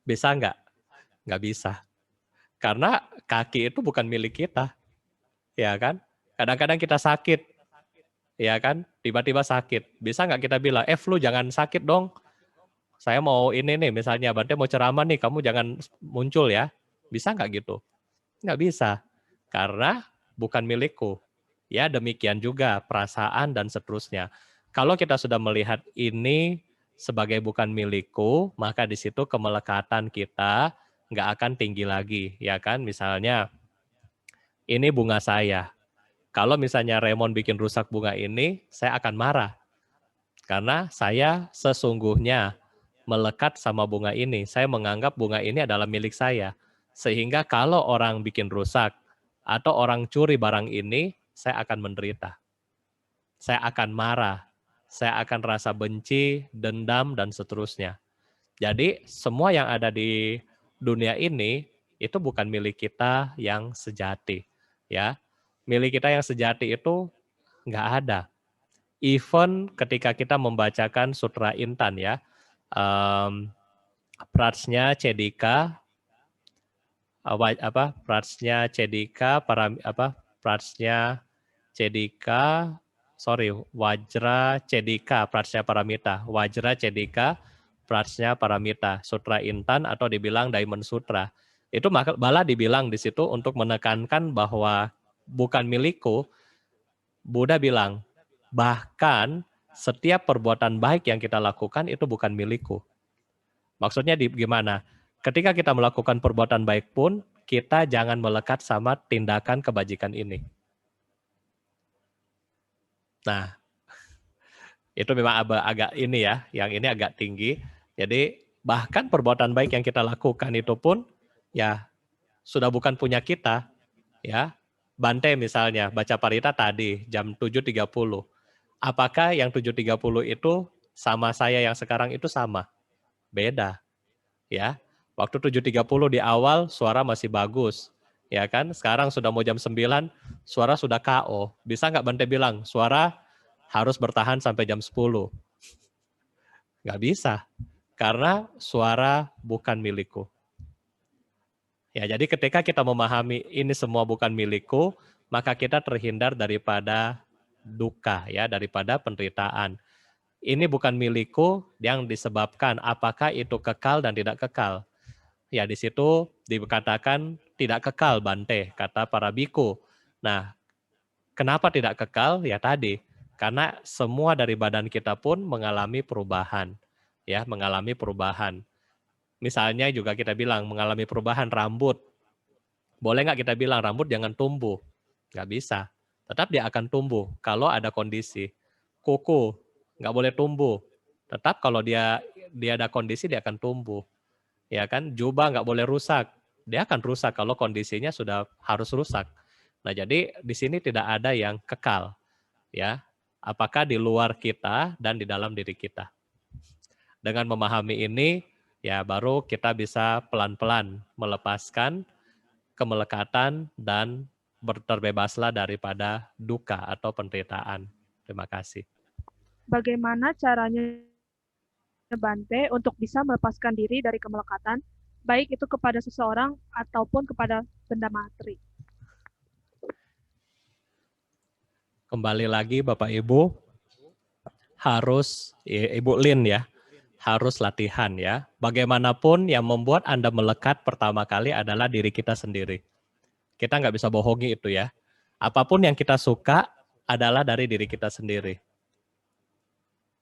Bisa nggak? Nggak bisa. Karena kaki itu bukan milik kita. Ya kan? Kadang-kadang kita sakit. Ya kan? Tiba-tiba sakit. Bisa nggak kita bilang, Flu jangan sakit dong. Saya mau ini nih, misalnya Bante mau ceramah nih, kamu jangan muncul ya. Bisa nggak gitu? Nggak bisa. Karena bukan milikku. Ya demikian juga perasaan dan seterusnya. Kalau kita sudah melihat ini sebagai bukan milikku, maka di situ kemelekatan kita nggak akan tinggi lagi. Ya kan? Misalnya, ini bunga saya. Kalau misalnya Raymond bikin rusak bunga ini, saya akan marah. Karena saya sesungguhnya melekat sama bunga ini. Saya menganggap bunga ini adalah milik saya. Sehingga kalau orang bikin rusak atau orang curi barang ini, saya akan menderita. Saya akan marah. Saya akan rasa benci, dendam, dan seterusnya. Jadi semua yang ada di dunia ini itu bukan milik kita yang sejati. Ya, milik kita yang sejati itu nggak ada. Even ketika kita membacakan Sutra Intan ya, Pratsnya Cedika, Pratsnya Cedika, Pratsnya Cedika, Wajra Cedika, Pratsnya Paramita, Wajra Cedika, Pratsnya Paramita, Sutra Intan atau dibilang Diamond Sutra. Itu malah dibilang di situ untuk menekankan bahwa bukan milikku. Buddha bilang, bahkan setiap perbuatan baik yang kita lakukan itu bukan milikku. Maksudnya gimana? Ketika kita melakukan perbuatan baik pun, kita jangan melekat sama tindakan kebajikan ini. Nah, itu memang agak ini ya, yang ini agak tinggi. Jadi bahkan perbuatan baik yang kita lakukan itu pun ya sudah bukan punya kita. Ya, Bante misalnya baca parita tadi jam 7.30. Apakah yang 7.30 itu sama saya yang sekarang itu sama? Beda. Ya. Waktu 7.30 di awal suara masih bagus. Ya kan? Sekarang sudah mau jam 9, suara sudah KO. Bisa nggak Bante bilang, suara harus bertahan sampai jam 10? Nggak bisa. Karena suara bukan milikku. Ya, jadi ketika kita memahami ini semua bukan milikku, maka kita terhindar daripada duka, ya, daripada penderitaan. Ini bukan milikku yang disebabkan apakah itu kekal dan tidak kekal. Ya, di situ dikatakan tidak kekal Bante, kata para biku. Nah, kenapa tidak kekal? Ya tadi, karena semua dari badan kita pun mengalami perubahan. Ya, mengalami perubahan. Misalnya juga kita bilang mengalami perubahan rambut. Boleh nggak kita bilang rambut jangan tumbuh? Nggak bisa. Tetap dia akan tumbuh kalau ada kondisi. Kuku nggak boleh tumbuh. Tetap kalau dia ada kondisi dia akan tumbuh. Ya kan? Jubah nggak boleh rusak. Dia akan rusak kalau kondisinya sudah harus rusak. Nah, jadi di sini tidak ada yang kekal. Ya. Apakah di luar kita dan di dalam diri kita. Dengan memahami ini, ya baru kita bisa pelan-pelan melepaskan kemelekatan dan terbebaslah daripada duka atau penderitaan. Terima kasih. Bagaimana caranya Bante untuk bisa melepaskan diri dari kemelekatan, baik itu kepada seseorang ataupun kepada benda materi? Kembali lagi Bapak Ibu, harus, Ibu Lin ya, harus latihan ya. Bagaimanapun yang membuat Anda melekat pertama kali adalah diri kita sendiri. Kita nggak bisa bohongi itu ya. Apapun yang kita suka adalah dari diri kita sendiri.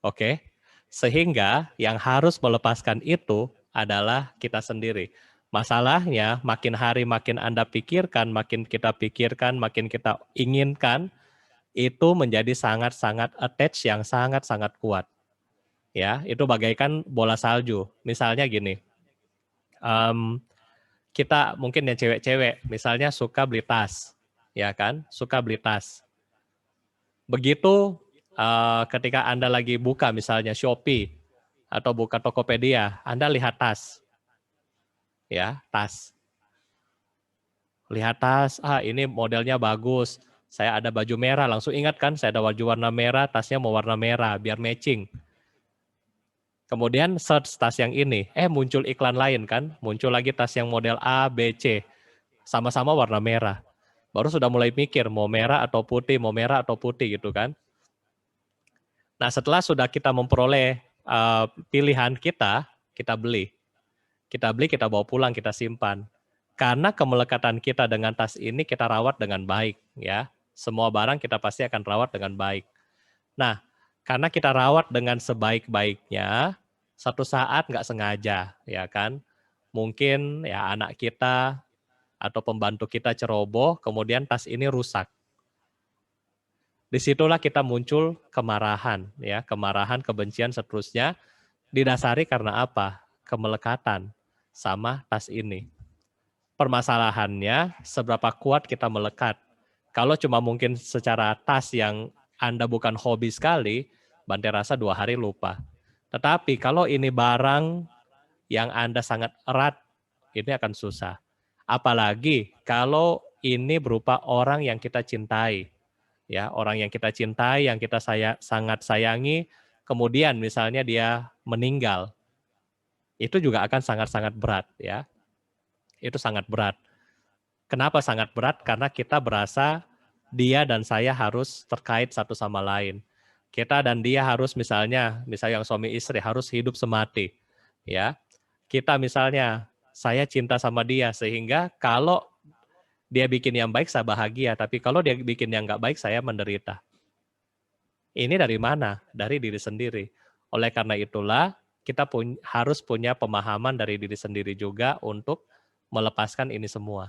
Oke? Sehingga yang harus melepaskan itu adalah kita sendiri. Masalahnya makin hari makin Anda pikirkan, makin kita pikirkan, makin kita inginkan, itu menjadi sangat-sangat attach yang sangat-sangat kuat. Ya, itu bagaikan bola salju. Misalnya gini, kita mungkin yang cewek-cewek, misalnya suka beli tas, ya kan? Suka beli tas. Begitu ketika Anda lagi buka misalnya Shopee atau buka Tokopedia, Anda lihat tas, ya tas. Lihat tas, ini modelnya bagus. Saya ada baju merah, langsung ingat kan, saya ada baju warna merah, tasnya mau warna merah, biar matching. Kemudian search tas yang ini, muncul iklan lain kan, muncul lagi tas yang model A, B, C, sama-sama warna merah. Baru sudah mulai mikir, mau merah atau putih, mau merah atau putih gitu kan. Nah setelah sudah kita memperoleh pilihan kita beli. Kita beli, kita bawa pulang, kita simpan. Karena kemelekatan kita dengan tas ini kita rawat dengan baik, ya. Semua barang kita pasti akan rawat dengan baik. Nah, karena kita rawat dengan sebaik-baiknya, satu saat nggak sengaja, ya kan? Mungkin ya anak kita atau pembantu kita ceroboh, kemudian tas ini rusak. Disitulah kita muncul kemarahan, ya, kemarahan, kebencian, seterusnya. Didasari karena apa? Kemelekatan sama tas ini. Permasalahannya seberapa kuat kita melekat. Kalau cuma mungkin secara tas yang Anda bukan hobi sekali, Bante rasa 2 hari lupa. Tetapi kalau ini barang yang Anda sangat erat, ini akan susah. Apalagi kalau ini berupa orang yang kita cintai. Ya, orang yang kita cintai, yang kita sangat sayangi, kemudian misalnya dia meninggal. Itu juga akan sangat-sangat berat, ya. Itu sangat berat. Kenapa sangat berat? Karena kita berasa dia dan saya harus terkait satu sama lain. Kita dan dia harus misalnya yang suami istri harus hidup semati. Ya. Kita misalnya saya cinta sama dia sehingga kalau dia bikin yang baik saya bahagia, tapi kalau dia bikin yang nggak baik saya menderita. Ini dari mana? Dari diri sendiri. Oleh karena itulah kita harus punya pemahaman dari diri sendiri juga untuk melepaskan ini semua.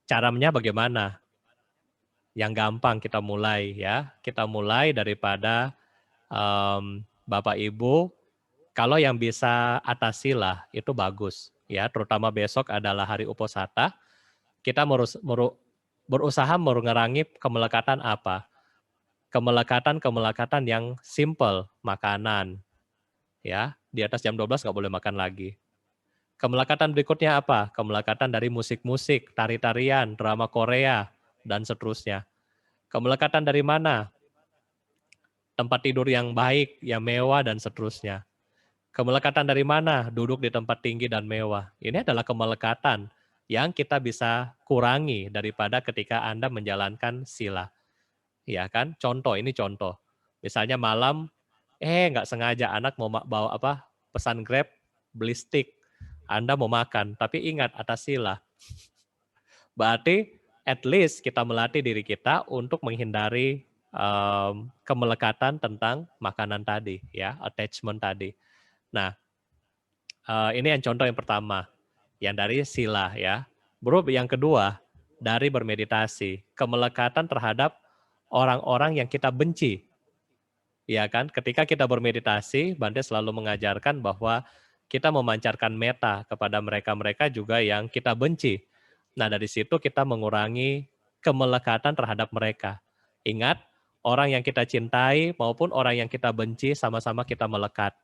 Caranya bagaimana? Yang gampang kita mulai ya. Kita mulai daripada Bapak Ibu, kalau yang bisa atasilah itu bagus ya. Terutama besok adalah hari Uposatha. Kita berusaha mengurangi kemelekatan apa? Kemelekatan yang simple, makanan. Ya, di atas jam 12 nggak boleh makan lagi. Kemelekatan berikutnya apa? Kemelekatan dari musik-musik, tari-tarian, drama Korea, dan seterusnya. Kemelekatan dari mana? Tempat tidur yang baik, yang mewah, dan seterusnya. Kemelekatan dari mana? Duduk di tempat tinggi dan mewah. Ini adalah kemelekatan yang kita bisa kurangi daripada ketika Anda menjalankan sila. Ya kan? Contoh, ini contoh. Misalnya malam, nggak sengaja anak mau bawa pesan Grab, beli steak. Anda mau makan, tapi ingat atas sila. Berarti at least kita melatih diri kita untuk menghindari kemelekatan tentang makanan tadi, ya, attachment tadi. Nah, ini yang contoh yang pertama, yang dari sila, ya. Bro, yang kedua dari bermeditasi, kemelekatan terhadap orang-orang yang kita benci, ya kan? Ketika kita bermeditasi, Bante selalu mengajarkan bahwa kita memancarkan metta kepada mereka-mereka juga yang kita benci. Nah, dari situ kita mengurangi kemelekatan terhadap mereka. Ingat, orang yang kita cintai maupun orang yang kita benci sama-sama kita melekat.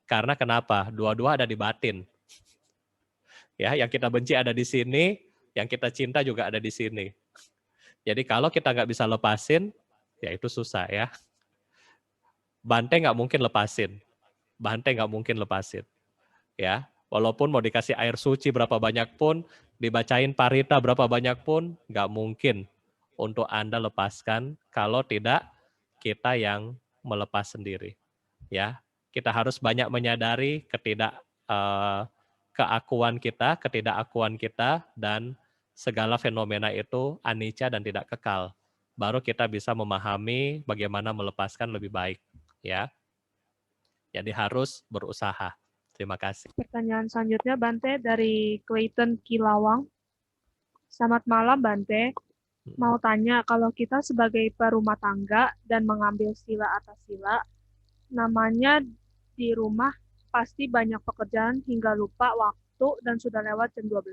Karena kenapa? Dua-dua ada di batin. Ya, yang kita benci ada di sini, yang kita cinta juga ada di sini. Jadi kalau kita nggak bisa lepasin, ya itu susah ya. Bante nggak mungkin lepasin. Bante nggak mungkin lepasin. Ya, walaupun mau dikasih air suci berapa banyak pun, dibacain parita berapa banyak pun, nggak mungkin untuk Anda lepaskan kalau tidak kita yang melepas sendiri. Ya, kita harus banyak menyadari ketidakakuan kita dan segala fenomena itu anicca dan tidak kekal. Baru kita bisa memahami bagaimana melepaskan lebih baik. Ya, jadi harus berusaha. Terima kasih. Pertanyaan selanjutnya Bante dari Clayton Kilawang. Selamat malam Bante. Mau tanya, kalau kita sebagai perumah tangga dan mengambil sila atas sila, namanya di rumah pasti banyak pekerjaan hingga lupa waktu dan sudah lewat jam 12.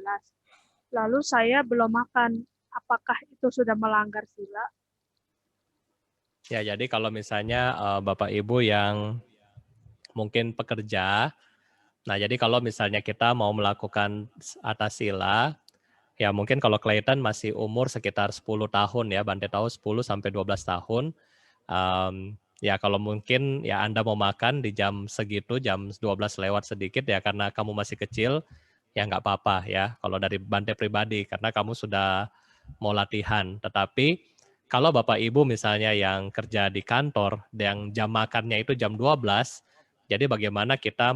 Lalu saya belum makan. Apakah itu sudah melanggar sila? Ya, jadi kalau misalnya Bapak Ibu yang mungkin pekerja, nah jadi kalau misalnya kita mau melakukan atas sila, Ya mungkin kalau Clayton masih umur sekitar 10 tahun ya, Bante tahu 10 sampai 12 tahun. Ya kalau mungkin ya Anda mau makan di jam segitu, jam 12 lewat sedikit ya karena kamu masih kecil, ya nggak apa-apa ya kalau dari Bante pribadi karena kamu sudah mau latihan. Tetapi kalau Bapak Ibu misalnya yang kerja di kantor, yang jam makannya itu jam 12, jadi bagaimana kita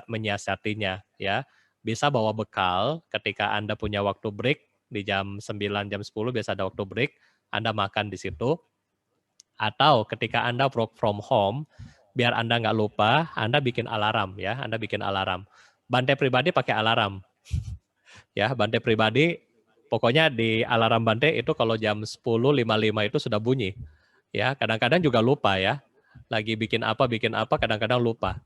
menyiasatinya ya. Bisa bawa bekal ketika Anda punya waktu break di jam 9, jam 10 biasa ada waktu break, Anda makan di situ. Atau ketika Anda work from home, biar Anda nggak lupa, Anda bikin alarm ya, Anda bikin alarm. Bante pribadi pakai alarm. Ya, Bante pribadi pokoknya di alarm Bante itu kalau jam 10.55 itu sudah bunyi. Ya, kadang-kadang juga lupa ya. Lagi bikin apa, kadang-kadang lupa.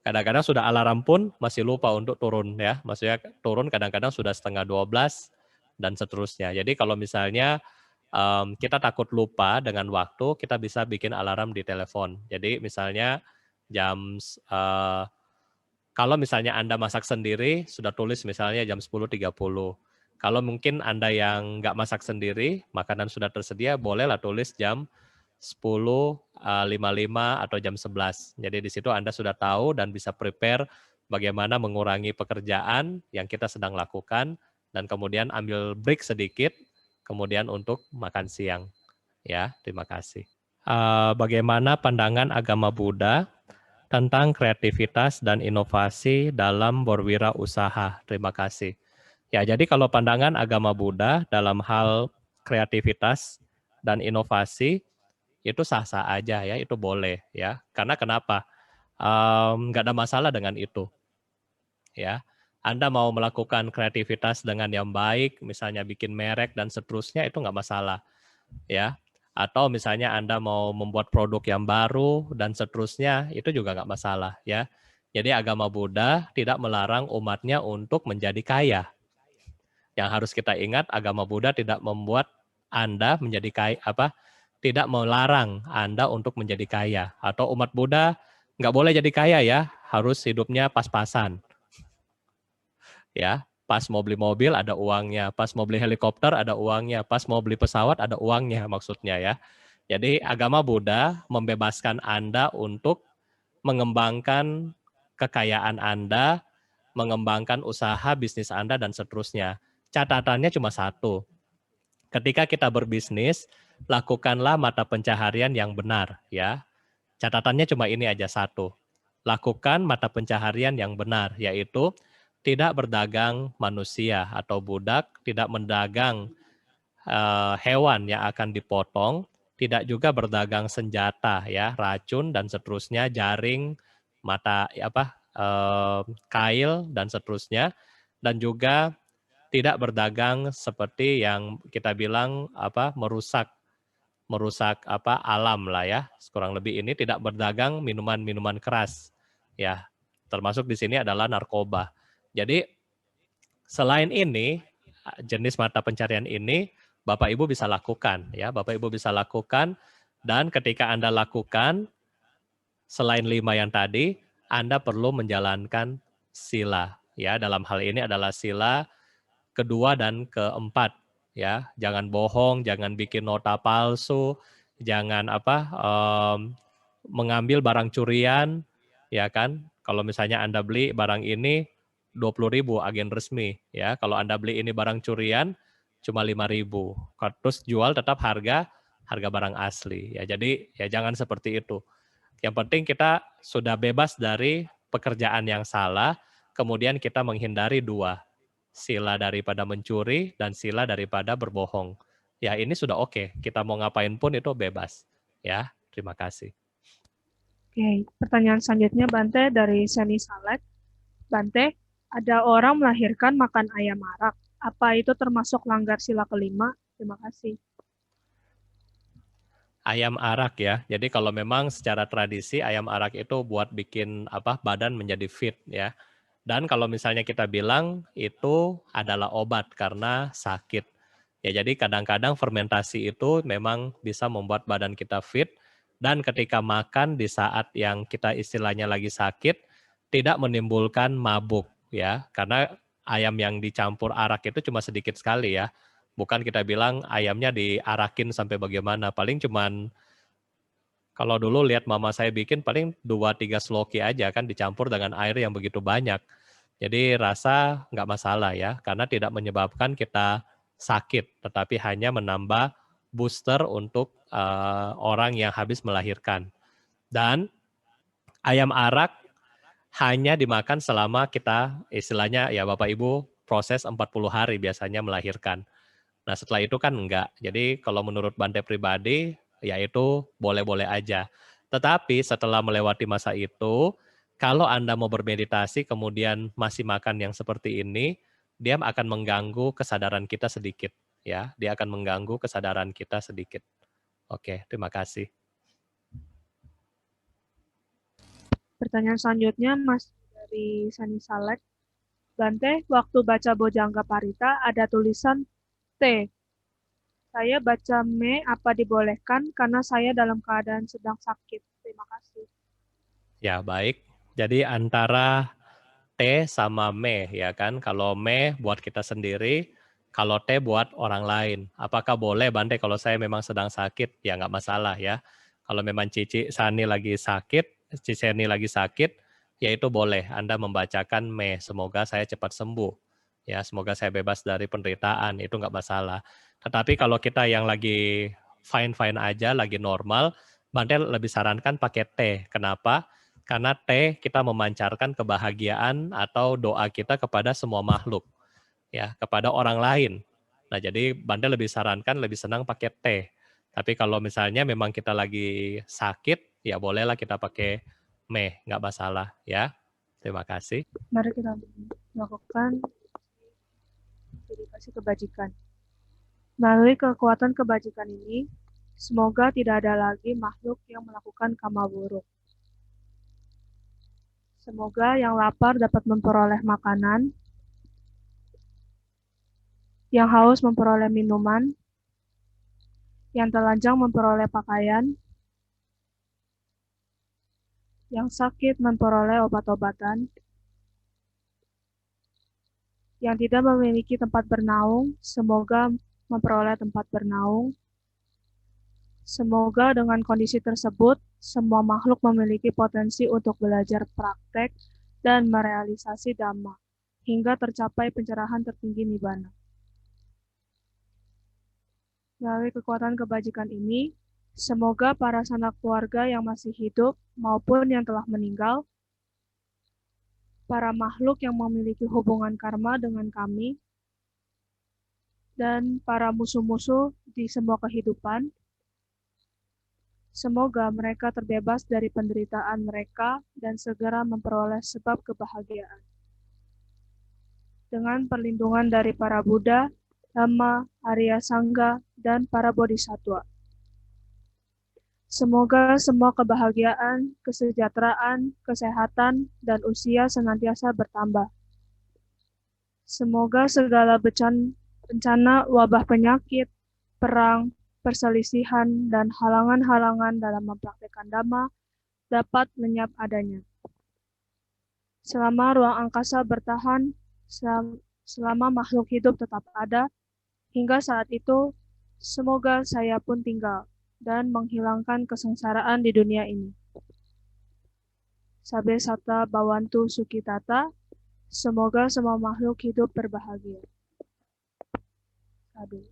Kadang-kadang sudah alarm pun masih lupa untuk turun ya. Maksudnya turun kadang-kadang sudah setengah 12 dan seterusnya. Jadi kalau misalnya kita takut lupa dengan waktu, kita bisa bikin alarm di telepon. Jadi misalnya kalau misalnya Anda masak sendiri, sudah tulis misalnya jam 10.30. Kalau mungkin Anda yang nggak masak sendiri, makanan sudah tersedia, bolehlah tulis jam 10.55 atau jam 11. Jadi di situ Anda sudah tahu dan bisa prepare bagaimana mengurangi pekerjaan yang kita sedang lakukan dan kemudian ambil break sedikit, kemudian untuk makan siang. Ya, terima kasih. Bagaimana pandangan agama Buddha tentang kreativitas dan inovasi dalam berwirausaha? Terima kasih. Ya, jadi kalau pandangan agama Buddha dalam hal kreativitas dan inovasi itu sah-sah aja ya, itu boleh ya. Karena kenapa? Nggak ada masalah dengan itu. Ya, Anda mau melakukan kreativitas dengan yang baik, misalnya bikin merek dan seterusnya itu nggak masalah. Ya, atau misalnya Anda mau membuat produk yang baru dan seterusnya itu juga nggak masalah ya. Jadi agama Buddha tidak melarang umatnya untuk menjadi kaya. Yang harus kita ingat agama Buddha tidak membuat Anda menjadi kaya tidak melarang Anda untuk menjadi kaya atau umat Buddha nggak boleh jadi kaya ya, harus hidupnya pas-pasan. Ya, pas mau beli mobil ada uangnya, pas mau beli helikopter ada uangnya, pas mau beli pesawat ada uangnya maksudnya ya. Jadi agama Buddha membebaskan Anda untuk mengembangkan kekayaan Anda, mengembangkan usaha bisnis Anda dan seterusnya. Catatannya cuma satu. Ketika kita berbisnis, lakukanlah mata pencaharian yang benar ya. Catatannya cuma ini aja satu. Lakukan mata pencaharian yang benar, yaitu tidak berdagang manusia atau budak, tidak mendagang hewan yang akan dipotong, tidak juga berdagang senjata ya, racun dan seterusnya, jaring, kail dan seterusnya, dan juga tidak berdagang seperti yang kita bilang merusak alam lah ya, kurang lebih ini tidak berdagang minuman-minuman keras ya, termasuk di sini adalah narkoba. Jadi selain ini jenis mata pencarian ini Bapak Ibu bisa lakukan ya, Bapak Ibu bisa lakukan dan ketika Anda lakukan selain 5 yang tadi Anda perlu menjalankan sila ya, dalam hal ini adalah sila kedua dan keempat ya, jangan bohong, jangan bikin nota palsu, jangan mengambil barang curian ya kan. Kalau misalnya Anda beli barang ini 20.000 agen resmi ya. Kalau Anda beli ini barang curian cuma 5.000. Terus jual tetap harga barang asli ya. Jadi ya jangan seperti itu. Yang penting kita sudah bebas dari pekerjaan yang salah, kemudian kita menghindari dua, sila daripada mencuri dan sila daripada berbohong. Ya ini sudah oke, kita mau ngapain pun itu bebas. Ya, terima kasih. Oke, pertanyaan selanjutnya Bante dari Seni Salek. Bante, ada orang melahirkan makan ayam arak. Apa itu termasuk langgar sila kelima? Terima kasih. Ayam arak ya. Jadi kalau memang secara tradisi ayam arak itu buat bikin badan menjadi fit ya. Dan kalau misalnya kita bilang itu adalah obat karena sakit. Ya jadi kadang-kadang fermentasi itu memang bisa membuat badan kita fit dan ketika makan di saat yang kita istilahnya lagi sakit tidak menimbulkan mabuk ya. Karena ayam yang dicampur arak itu cuma sedikit sekali ya. Bukan kita bilang ayamnya diarakin sampai bagaimana. Paling cuman kalau dulu lihat mama saya bikin paling 2-3 sloki aja kan dicampur dengan air yang begitu banyak. Jadi rasa nggak masalah ya, karena tidak menyebabkan kita sakit, tetapi hanya menambah booster untuk orang yang habis melahirkan. Dan ayam arak hanya dimakan selama kita istilahnya ya Bapak Ibu proses 40 hari biasanya melahirkan. Nah setelah itu kan enggak. Jadi kalau menurut Bante pribadi ya itu boleh-boleh aja. Tetapi setelah melewati masa itu, kalau Anda mau bermeditasi kemudian masih makan yang seperti ini, dia akan mengganggu kesadaran kita sedikit. Ya, dia akan mengganggu kesadaran kita sedikit. Oke, terima kasih. Pertanyaan selanjutnya masih dari Sani Salek. Bante, waktu baca Bojangga Parita ada tulisan T. Saya baca me apa dibolehkan karena saya dalam keadaan sedang sakit. Terima kasih. Ya, baik. Jadi antara T sama me ya kan. Kalau me buat kita sendiri, kalau T buat orang lain. Apakah boleh Bante kalau saya memang sedang sakit? Ya nggak masalah ya. Kalau memang Cici Sani lagi sakit, Cici Sani lagi sakit, ya itu boleh Anda membacakan me. Semoga saya cepat sembuh. Ya, semoga saya bebas dari penderitaan. Itu nggak masalah. Tetapi kalau kita yang lagi fine-fine aja, lagi normal, Bante lebih sarankan pakai T. Kenapa? Karena T kita memancarkan kebahagiaan atau doa kita kepada semua makhluk, ya, kepada orang lain. Nah, jadi Bante lebih sarankan lebih senang pakai T. Tapi kalau misalnya memang kita lagi sakit, ya bolehlah kita pakai me, nggak masalah, ya. Terima kasih. Mari kita melakukan meditasi kebajikan. Melalui kekuatan kebajikan ini, semoga tidak ada lagi makhluk yang melakukan kama buruk. Semoga yang lapar dapat memperoleh makanan, yang haus memperoleh minuman, yang telanjang memperoleh pakaian, yang sakit memperoleh obat-obatan, yang tidak memiliki tempat bernaung, semoga memperoleh tempat bernaung. Semoga dengan kondisi tersebut, semua makhluk memiliki potensi untuk belajar praktek dan merealisasi dhamma, hingga tercapai pencerahan tertinggi nibbana. Melalui kekuatan kebajikan ini, semoga para sanak keluarga yang masih hidup maupun yang telah meninggal, para makhluk yang memiliki hubungan karma dengan kami, dan para musuh-musuh di semua kehidupan, semoga mereka terbebas dari penderitaan mereka dan segera memperoleh sebab kebahagiaan. Dengan perlindungan dari para Buddha, Dhamma, Arya Sangha, dan para Bodhisattva. Semoga semua kebahagiaan, kesejahteraan, kesehatan, dan usia senantiasa bertambah. Semoga segala bencana, wabah penyakit, perang, perselisihan, dan halangan-halangan dalam mempraktikkan Dhamma dapat lenyap adanya. Selama ruang angkasa bertahan, selama makhluk hidup tetap ada, hingga saat itu, semoga saya pun tinggal dan menghilangkan kesengsaraan di dunia ini. Sabe sata bawantu sukitata, semoga semua makhluk hidup berbahagia. Sadu.